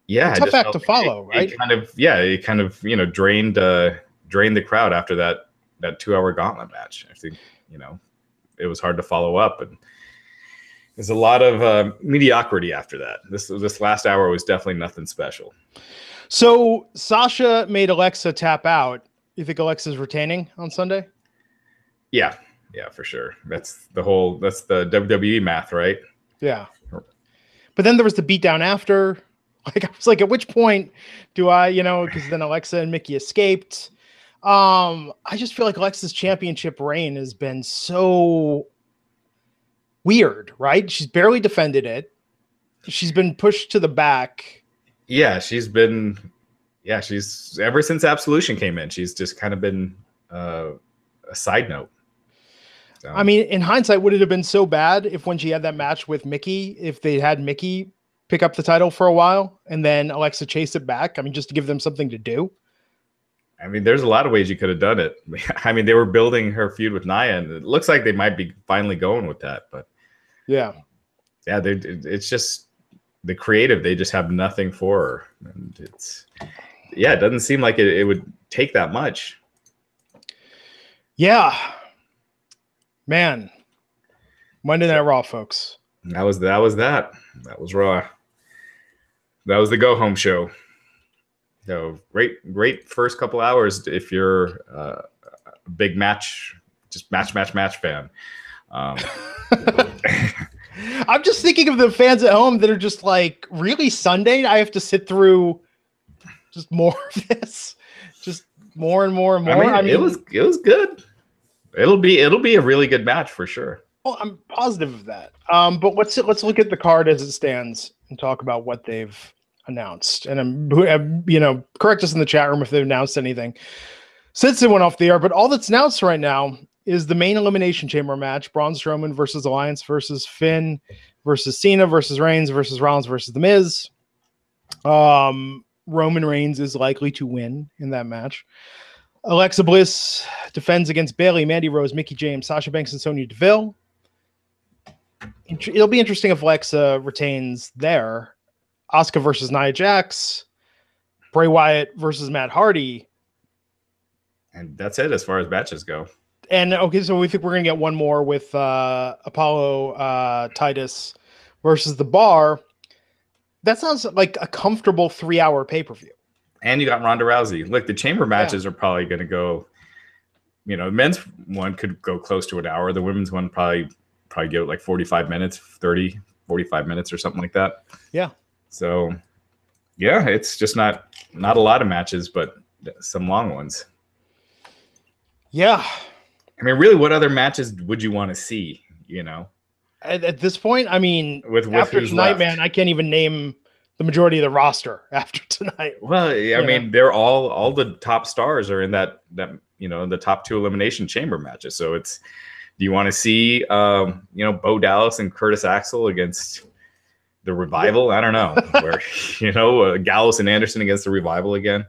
yeah, tough act to follow, right? It kind of drained the crowd after that 2-hour gauntlet match. I think, it was hard to follow up, and there's a lot of mediocrity after that. This last hour was definitely nothing special. So Sasha made Alexa tap out. You think Alexa's retaining on Sunday? Yeah, for sure. That's the WWE math, right? Yeah. But then there was the beatdown after. Like, I was like, at which point do I, because then Alexa and Mickey escaped. I just feel like Alexa's championship reign has been so weird, right? She's barely defended it. She's been pushed to the back. Yeah, she's ever since Absolution came in, she's just kind of been a side note. So. I mean, in hindsight, would it have been so bad if when she had that match with Mickey, if they had Mickey pick up the title for a while and then Alexa chase it back? I mean, just to give them something to do. I mean, there's a lot of ways you could have done it. I mean, they were building her feud with Nia, and it looks like they might be finally going with that. But yeah, it's just the creative. They just have nothing for her, and it doesn't seem like it would take that much. Yeah, man, Monday Night Raw, folks. That was Raw. That was the go home show. So great first couple hours if you're a big match fan. I'm just thinking of the fans at home that are just like, really, Sunday I have to sit through just more of this, just more and more and more. I mean, it was good. It'll be a really good match for sure. Well, I'm positive of that. But let's look at the card as it stands and talk about what they've announced. And correct us in the chat room if they've announced anything since it went off the air. But all that's announced right now is the main Elimination Chamber match: Braun Strowman versus Alliance versus Finn versus Cena versus Reigns versus Rollins versus The Miz. Roman Reigns is likely to win in that match. Alexa Bliss defends against Bayley, Mandy Rose, Mickie James, Sasha Banks, and Sonya Deville. It'll be interesting if Alexa retains there. Asuka versus Nia Jax, Bray Wyatt versus Matt Hardy. And that's it as far as matches go. And okay, so we think we're going to get one more with Apollo Titus versus The Bar. That sounds like a comfortable 3-hour pay-per-view. And you got Ronda Rousey. Look, the chamber matches are probably going to go, the men's one could go close to an hour. The women's one probably give it like 45 minutes, 30, 45 minutes or something like that. Yeah. So, yeah, it's just not a lot of matches, but some long ones. Yeah. I mean, really, what other matches would you want to see, At this point, I mean, with after who's tonight, left? Man, I can't even name the majority of the roster after tonight. Well, I mean, they're all the top stars are in that in the top 2 Elimination Chamber matches. So do you want to see, Bo Dallas and Curtis Axel against the Revival? I don't know. Where, Gallows and Anderson against the Revival again,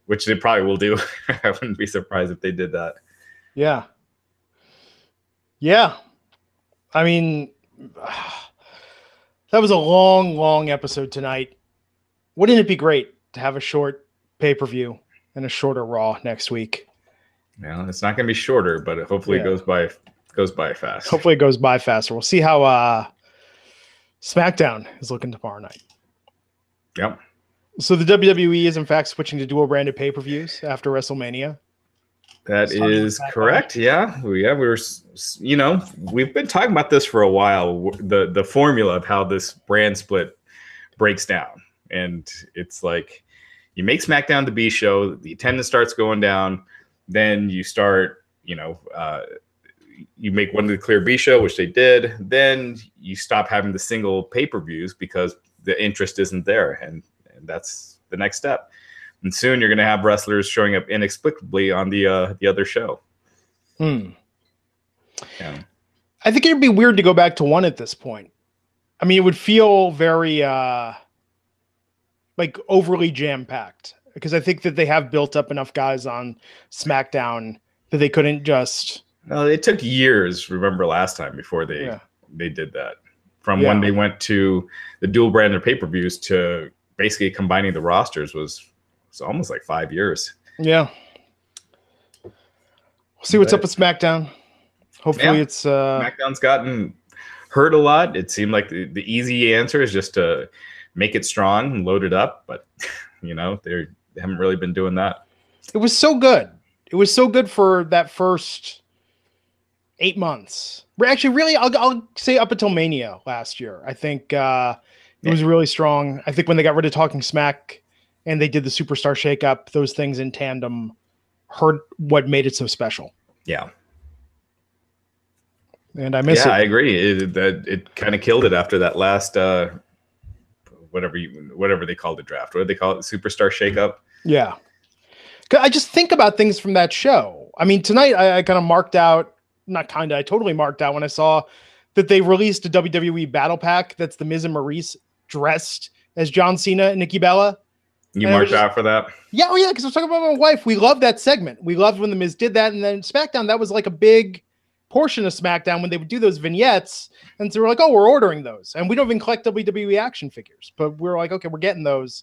which they probably will do. I wouldn't be surprised if they did that. Yeah. Yeah. I mean, that was a long, long episode tonight. Wouldn't it be great to have a short pay-per-view and a shorter Raw next week? Well, it's not going to be shorter, but hopefully it goes by fast. Hopefully it goes by faster. We'll see how SmackDown is looking tomorrow night. Yep. So the WWE is in fact switching to dual branded pay-per-views after WrestleMania. That is correct. Yeah. We were, we've been talking about this for a while. The formula of how this brand split breaks down. And it's like you make SmackDown the B show, the attendance starts going down. Then you start, you make one of the clear B show, which they did. Then you stop having the single pay-per-views because the interest isn't there. And and that's the next step. And soon you're going to have wrestlers showing up inexplicably on the other show. Yeah. I think it'd be weird to go back to one at this point. I mean, it would feel very like overly jam-packed, because I think that they have built up enough guys on SmackDown that they couldn't just... No, it took years, remember last time, before they did that. From when they went to the dual branded pay-per-views to basically combining the rosters was almost like 5 years. Yeah. We'll see what's up with SmackDown. Hopefully it's... SmackDown's gotten hurt a lot. It seemed like the easy answer is just to make it strong and load it up. But, they haven't really been doing that. It was so good. It was so good for that first 8 months. Actually, really, I'll say up until Mania last year. I think it was really strong. I think when they got rid of Talking Smack and they did the Superstar Shakeup, those things in tandem hurt what made it so special. Yeah. And I miss it. I agree. It kind of killed it after that last whatever they called the draft. What did they call it? Superstar Shakeup? Yeah. I just think about things from that show. I mean, tonight I kind of marked out, I totally marked out when I saw that they released a WWE Battle Pack that's the Miz and Maurice dressed as John Cena and Nikki Bella. You marked out for that? Yeah, because I was talking about my wife. We loved that segment. We loved when the Miz did that, and then SmackDown, that was like a big portion of SmackDown when they would do those vignettes, and so we're like, oh, we're ordering those, and we don't even collect WWE action figures, but we're like, okay, we're getting those.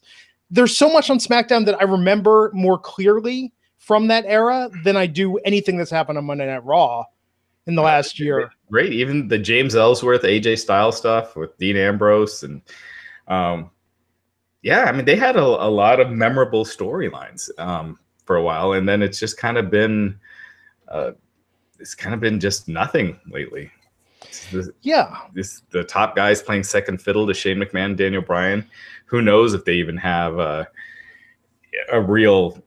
There's so much on SmackDown that I remember more clearly from that era than I do anything that's happened on Monday Night Raw in the last year. Great. Even the James Ellsworth, AJ Styles stuff with Dean Ambrose. And I mean, they had a lot of memorable storylines for a while. And then it's just kind of been, just nothing lately. The top guys playing second fiddle to Shane McMahon, Daniel Bryan. Who knows if they even have a real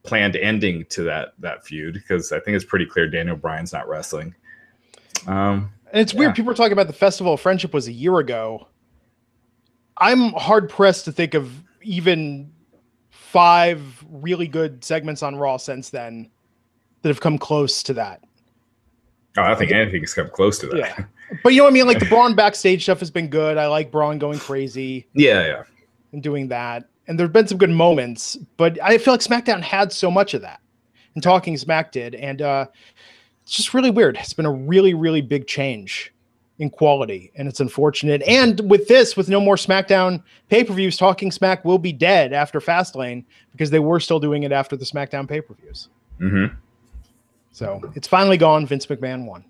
planned ending to that feud, because I think it's pretty clear Daniel Bryan's not wrestling. And it's weird. People are talking about the Festival of Friendship was a year ago. I'm hard pressed to think of even 5 really good segments on Raw since then that have come close to that. Oh, I don't think anything's come close to that. Yeah. But you know what I mean? Like the Braun backstage stuff has been good. I like Braun going crazy. Yeah. And doing that. And there've been some good moments, but I feel like SmackDown had so much of that. And Talking Smack did. And it's just really weird. It's been a really, really big change in quality, and it's unfortunate. And with no more SmackDown pay-per-views, Talking Smack will be dead after Fastlane, because they were still doing it after the SmackDown pay-per-views. Mm-hmm. So it's finally gone. Vince McMahon won.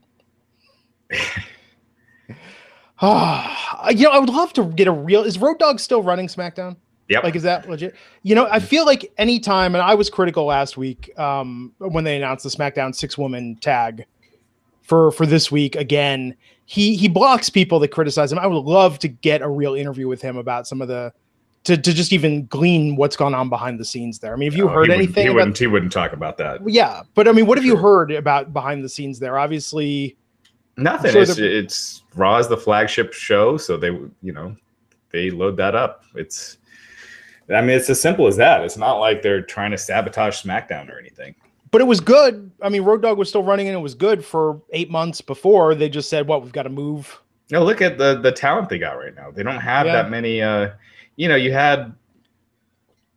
I would love to get is Road Dogg still running SmackDown? Yep. Like, is that legit? I feel like anytime, and I was critical last week when they announced the SmackDown 6-woman tag for this week again, he blocks people that criticize him. I would love to get a real interview with him about some of to just even glean what's gone on behind the scenes there. I mean, have you heard anything? He wouldn't talk about that. Yeah, but I mean, what have you heard about behind the scenes there? Obviously, nothing. It's Raw is the flagship show, so they load that up. It's as simple as that. It's not like they're trying to sabotage SmackDown or anything. But it was good. I mean, Road Dogg was still running, and it was good for 8 months before. They just said, we've got to move. Look at the talent they got right now. They don't have that many. You had.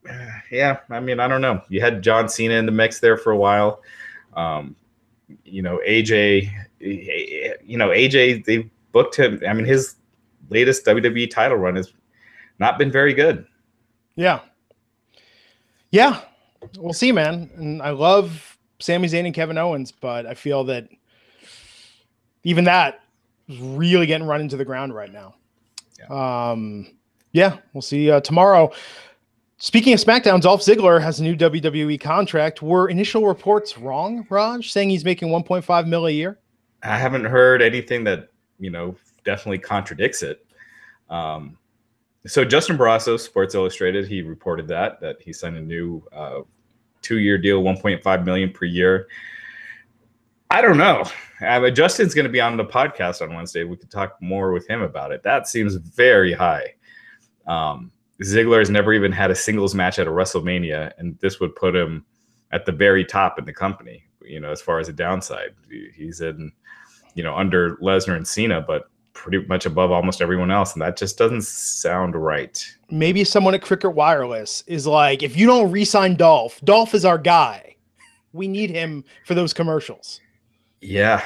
I mean, I don't know. You had John Cena in the mix there for a while. AJ. AJ, they booked him. I mean, his latest WWE title run has not been very good. Yeah. We'll see, man. And I love Sami Zayn and Kevin Owens, but I feel that even that is really getting run into the ground right now. We'll see tomorrow. Speaking of SmackDown, Dolph Ziggler has a new WWE contract. Were initial reports wrong, Raj, saying he's making $1.5 million a year? I haven't heard anything that, definitely contradicts it. So Justin Barrasso, Sports Illustrated, he reported that he signed a new 2-year deal, $1.5 million per year. I don't know. Justin's going to be on the podcast on Wednesday. We could talk more with him about it. That seems very high. Ziggler has never even had a singles match at a WrestleMania, and this would put him at the very top in the company, as far as a downside. He's in, under Lesnar and Cena, but pretty much above almost everyone else, and that just doesn't sound right. Maybe someone at Cricket Wireless is like, if you don't re-sign Dolph is our guy. We need him for those commercials. Yeah.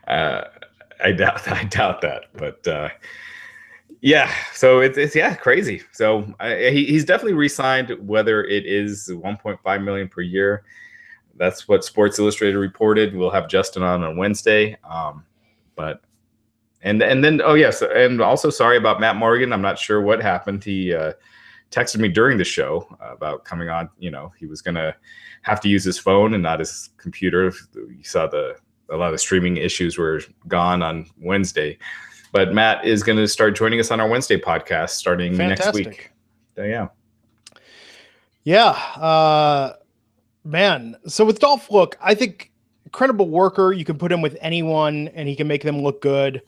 I doubt that, but yeah, so it's crazy. So he's definitely re-signed, whether it is 1.5 million per year. That's what Sports Illustrated reported. We'll have Justin on Wednesday. But then and also sorry about Matt Morgan. I'm not sure what happened. He texted me during the show about coming on. He was gonna have to use his phone and not his computer. You saw a lot of streaming issues were gone on Wednesday. But Matt is going to start joining us on our Wednesday podcast starting next week. So, yeah. Yeah. Man. So with Dolph, look, I think incredible worker. You can put him with anyone and he can make them look good.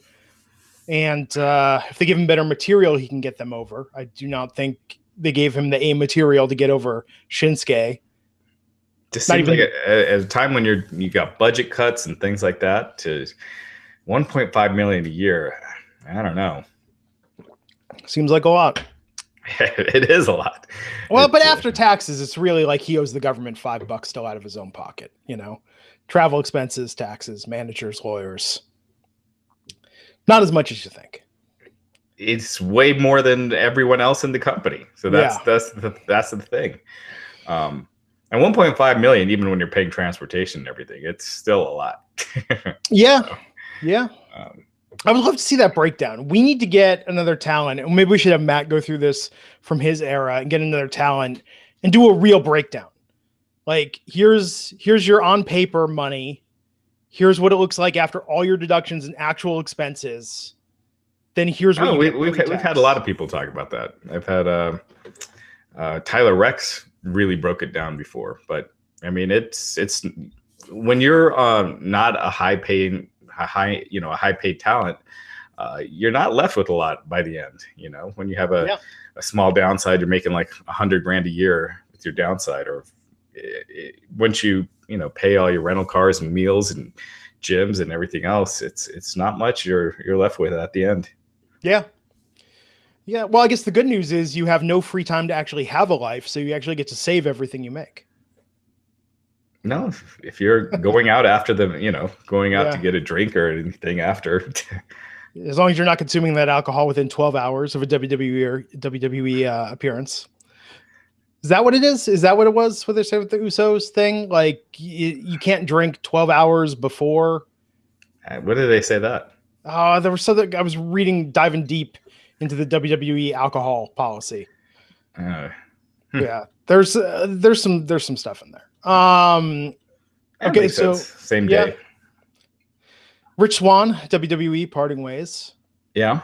And if they give him better material, he can get them over. I do not think they gave him the A material to get over Shinsuke. Just seems like at a time when you got budget cuts and things like that, to 1.5 million a year. I don't know. Seems like a lot. It is a lot. Well, but after taxes, it's really like he owes the government $5 still out of his own pocket. Travel expenses, taxes, managers, lawyers. Not as much as you think. It's way more than everyone else in the company. So that's the thing. And 1.5 million, even when you're paying transportation and everything, it's still a lot. Yeah. So, yeah. I would love to see that breakdown. We need to get another talent, and maybe we should have Matt go through this from his era and get another talent and do a real breakdown. Like, here's your on paper money. Here's what it looks like after all your deductions and actual expenses. Then here's what we've had a lot of people talk about that. I've had Tyler Rex really broke it down before, but I mean, it's when you're not a high paid talent, you're not left with a lot by the end. When you have a small downside, you're making like $100,000 a year with your downside, or once you pay all your rental cars and meals and gyms and everything else, it's not much you're left with at the end. Yeah. Yeah. Well, I guess the good news is you have no free time to actually have a life, so you actually get to save everything you make. No, if you're going out after going out to get a drink or anything after. As long as you're not consuming that alcohol within 12 hours of a WWE appearance. Is that what it is? Is that what it was? What they say with the Usos thing? Like you can't drink 12 hours before. What did they say that? There was something I was reading, diving deep into the WWE alcohol policy. Yeah, there's some stuff in there. Okay, so same day. Rich Swann, WWE parting ways. Yeah.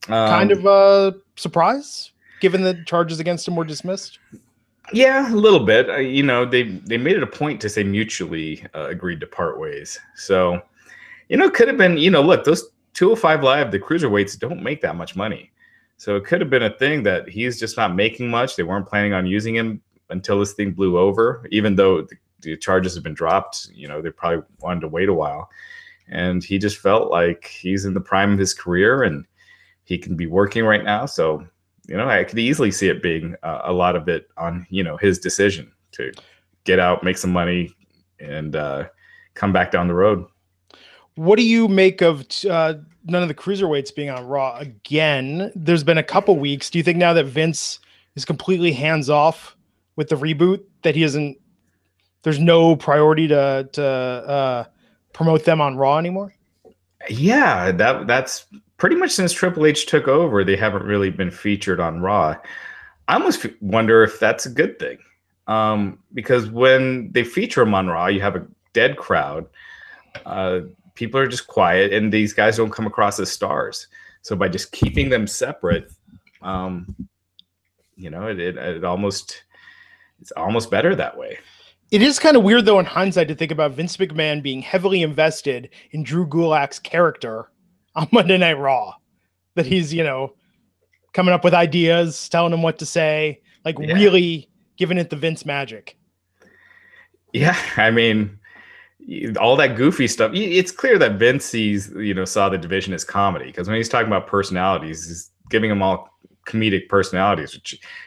Kind of a surprise, given that charges against him were dismissed. Yeah, a little bit. They made it a point to say mutually agreed to part ways. So, could have been, look, those 205 Live, the cruiserweights don't make that much money. So it could have been a thing that he's just not making much. They weren't planning on using him until this thing blew over, even though the charges have been dropped. They probably wanted to wait a while. And he just felt like he's in the prime of his career and he can be working right now. So, I could easily see it being a lot of it on, his decision to get out, make some money, and come back down the road. What do you make of none of the cruiserweights being on Raw again? There's been a couple weeks. Do you think now that Vince is completely hands off with the reboot, that there's no priority to promote them on Raw anymore? Yeah, that's pretty much since Triple H took over, they haven't really been featured on Raw. I almost wonder if that's a good thing. Because when they feature them on Raw, you have a dead crowd. People are just quiet, and these guys don't come across as stars. So by just keeping them separate, it's almost better that way. It is kind of weird, though, in hindsight, to think about Vince McMahon being heavily invested in Drew Gulak's character on Monday Night Raw. That he's, kind coming up with ideas, telling them what to say, like really giving it the Vince magic. Yeah, I mean, all that goofy stuff. It's clear that Vince saw the division as comedy, because when he's talking about personalities, he's giving them all comedic personalities.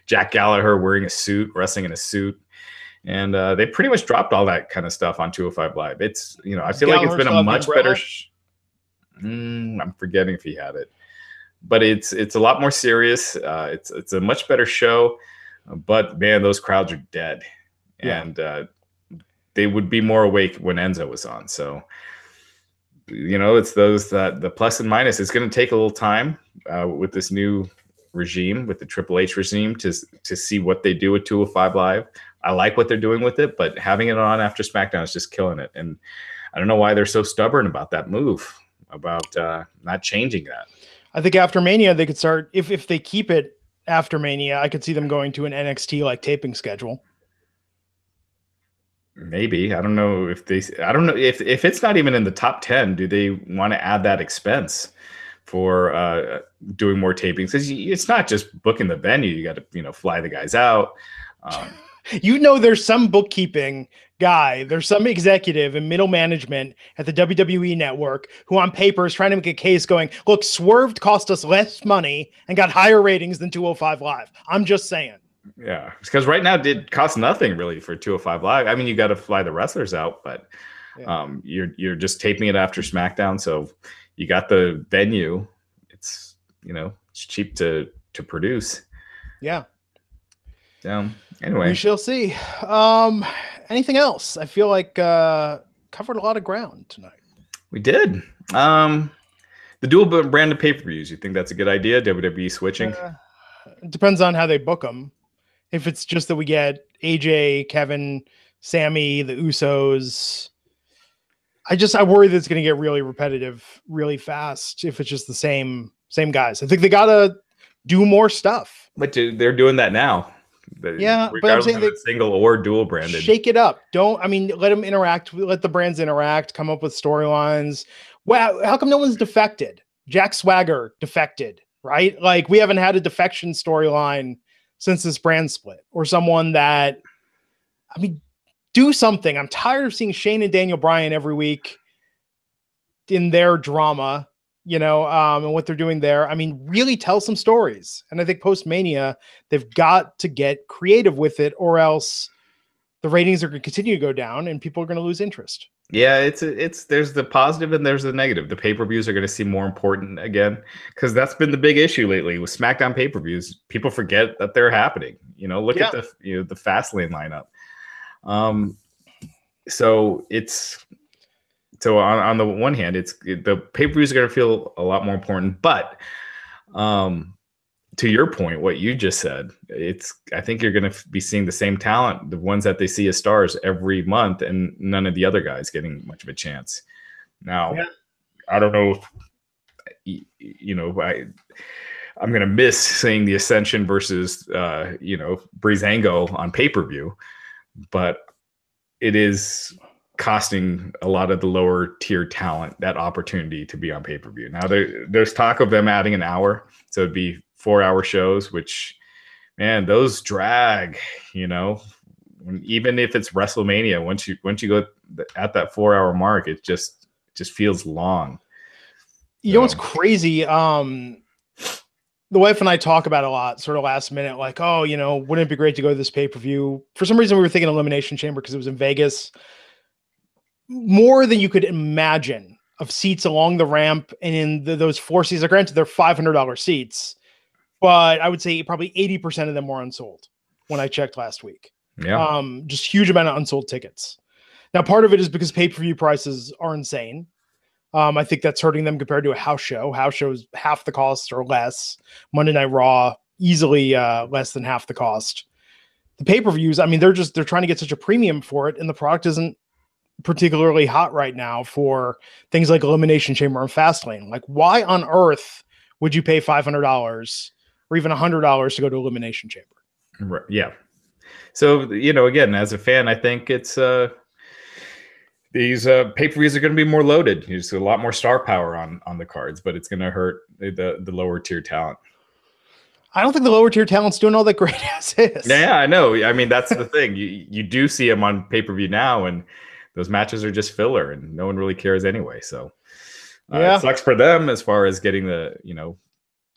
Jack Gallagher wearing a suit, wrestling in a suit, and they pretty much dropped all that kind of stuff on 205 Live. It's I feel like it's been a much better. I'm forgetting if he had it, but it's a lot more serious. It's a much better show, but man, those crowds are dead, and they would be more awake when Enzo was on. So, it's those that the plus and minus. It's going to take a little time with this new regime, with the Triple H regime, to see what they do with 205 Live. I like what they're doing with it, but having it on after SmackDown is just killing it. And I don't know why they're so stubborn about that move, about not changing that. I think after Mania, they could start, if they keep it after Mania, I could see them going to an NXT like taping schedule. Maybe. I don't know if it's not even in the top 10, do they want to add that expense for doing more tapings? Because it's not just booking the venue. You got to, fly the guys out. There's some bookkeeping guy, there's some executive and middle management at the WWE network who on paper is trying to make a case going, look, Swerved cost us less money and got higher ratings than 205 Live. I'm just saying. Yeah, because right now it costs nothing really for 205 Live. I mean, you got to fly the wrestlers out, but you're just taping it after SmackDown, so you got the venue. It's it's cheap to produce. Yeah. Anyway, we shall see. Anything else? I feel like covered a lot of ground tonight. We did. The dual brand of pay-per-views. You think that's a good idea? WWE switching? It depends on how they book them. If it's just that we get AJ, Kevin, Sammy, the Usos, I worry that it's going to get really repetitive really fast if it's just the same guys. I think they got to do more stuff. But they're doing that now. Regardless but I'm saying of single or dual branded. Shake it up. Let them interact. Let the brands interact, come up with storylines. Wow, how come no one's defected? Jack Swagger defected, right? Like, we haven't had a defection storyline since this brand split, or someone that, do something. I'm tired of seeing Shane and Daniel Bryan every week in their drama, and what they're doing there. Really tell some stories. And I think post-Mania, they've got to get creative with it, or else the ratings are going to continue to go down and people are going to lose interest. Yeah, there's the positive and there's the negative. The pay-per-views are going to seem more important again, because that's been the big issue lately with SmackDown pay-per-views. People forget that they're happening. Look at the Fastlane lineup. So on the one hand, the pay-per-views are going to feel a lot more important. But to your point, what you just said, I think you're going to be seeing the same talent, the ones that they see as stars every month, and none of the other guys getting much of a chance. Now, I don't know if, I'm going to miss seeing the Ascension versus, Breezango on pay-per-view, but it is costing a lot of the lower tier talent that opportunity to be on pay-per-view. Now there's talk of them adding an hour, so it'd be 4-hour shows, which, man, those drag, even if it's WrestleMania, once you go at that 4-hour mark, it just feels long. You know what's crazy? The wife and I talk about it a lot, sort of last minute, like, oh, wouldn't it be great to go to this pay-per-view? For some reason, we were thinking Elimination Chamber because it was in Vegas. More than you could imagine of seats along the ramp and in those 4 seats. Granted, they're $500 seats, but I would say probably 80% of them were unsold when I checked last week. Yeah. Just huge amount of unsold tickets. Now, part of it is because pay-per-view prices are insane. I think that's hurting them compared to a house show. House shows half the cost or less. Monday Night Raw, easily less than half the cost. The pay-per-views, they're trying to get such a premium for it, and the product isn't particularly hot right now for things like Elimination Chamber and Fastlane. Like, why on earth would you pay $500 or even $100 to go to Elimination Chamber? Right. Yeah. So, again, as a fan, I think it's these pay-per-views are going to be more loaded. There's a lot more star power on the cards, but it's going to hurt the lower tier talent. I don't think the lower tier talent's doing all that great as is. Yeah, I know. I mean, that's the thing. You do see them on pay-per-view now, and those matches are just filler, and no one really cares anyway. So it sucks for them as far as getting the,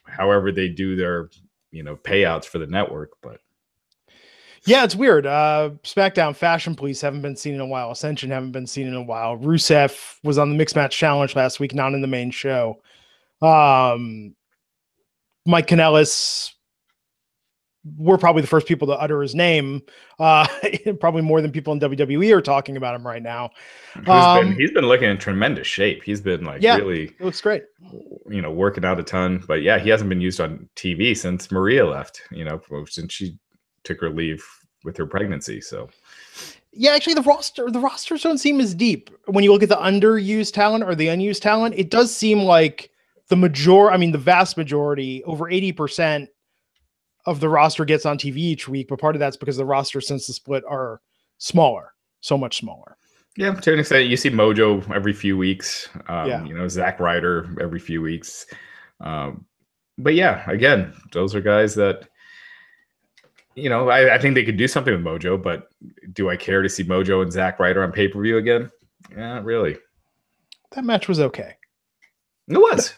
however they do their, payouts for the network. But yeah, it's weird. SmackDown Fashion Police haven't been seen in a while. Ascension haven't been seen in a while. Rusev was on the Mixed Match Challenge last week, not in the main show. Mike Kanellis, we're probably the first people to utter his name. Probably more than people in WWE are talking about him right now. He's been looking in tremendous shape. He's been really, it looks great. Working out a ton. But yeah, he hasn't been used on TV since Maria left. Since she took her leave with her pregnancy. So yeah, actually, the rosters don't seem as deep when you look at the underused talent or the unused talent. It does seem like the vast majority, over 80% of the roster gets on TV each week, but part of that's because the rosters since the split are smaller, so much smaller. Yeah, to an extent, you see Mojo every few weeks. Zack Ryder every few weeks. But yeah, again, those are guys that, I think they could do something with Mojo, but do I care to see Mojo and Zack Ryder on pay-per-view again? Yeah, not really. That match was okay. It was.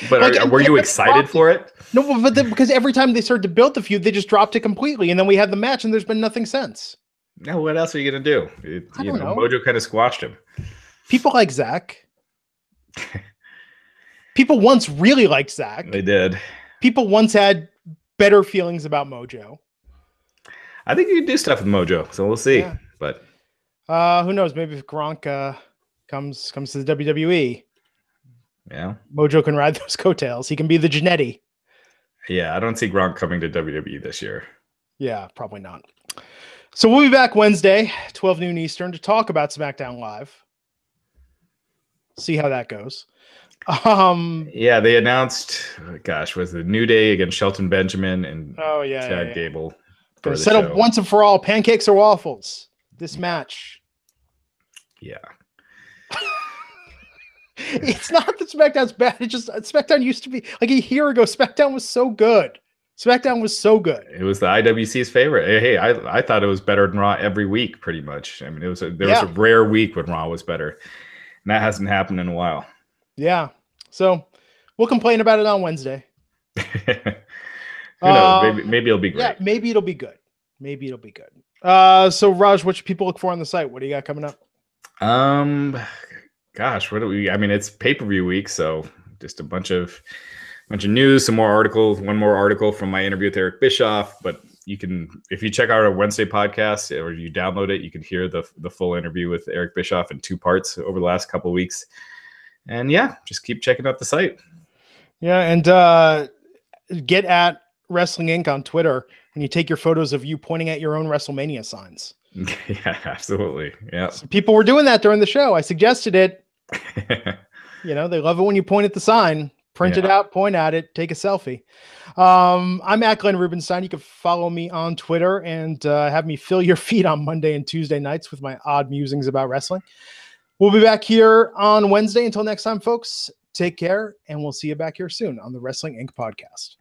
But were you excited for it? No, but because every time they started to build the feud, they just dropped it completely, and then we had the match, and there's been nothing since. No, what else are you gonna do? I don't know. Mojo kind of squashed him. People like Zack. People once really liked Zack. They did. People once had better feelings about Mojo. I think you can do stuff with Mojo, so we'll see. Yeah. But who knows? Maybe if Gronk comes to the WWE. Yeah, Mojo can ride those coattails. He can be the Jannetty. Yeah, I don't see Gronk coming to WWE this year. Yeah, probably not. So we'll be back Wednesday, 12 noon Eastern, to talk about SmackDown Live. See how that goes. Yeah, they announced, was the New Day against Shelton Benjamin and Chad Gable. Gonna settle once and for all, pancakes or waffles. This match. Yeah. It's not that SmackDown's bad. It's just SmackDown used to be like a year ago. SmackDown was so good. SmackDown was so good. It was the IWC's favorite. Hey, I thought it was better than Raw every week, pretty much. I mean, there was a rare week when Raw was better, and that hasn't happened in a while. Yeah. So we'll complain about it on Wednesday. Who knows? Maybe it'll be great. Yeah, maybe it'll be good. So Raj, what should people look for on the site? What do you got coming up? What do we? I mean, it's pay-per-view week, so just a bunch of news, some more articles, one more article from my interview with Eric Bischoff. But you can, if you check out our Wednesday podcast or you download it, you can hear the full interview with Eric Bischoff in 2 parts over the last couple of weeks. And yeah, just keep checking out the site. Yeah, and get at Wrestling Inc. on Twitter when you take your photos of you pointing at your own WrestleMania signs. Yeah, absolutely. Yeah. So people were doing that during the show. I suggested it. They love it when you point at the sign, print it out, point at it, take a selfie. I'm at Glenn Rubenstein. You can follow me on Twitter and have me fill your feed on Monday and Tuesday nights with my odd musings about wrestling. We'll be back here on Wednesday. Until next time, folks, take care, and we'll see you back here soon on the Wrestling Inc. podcast.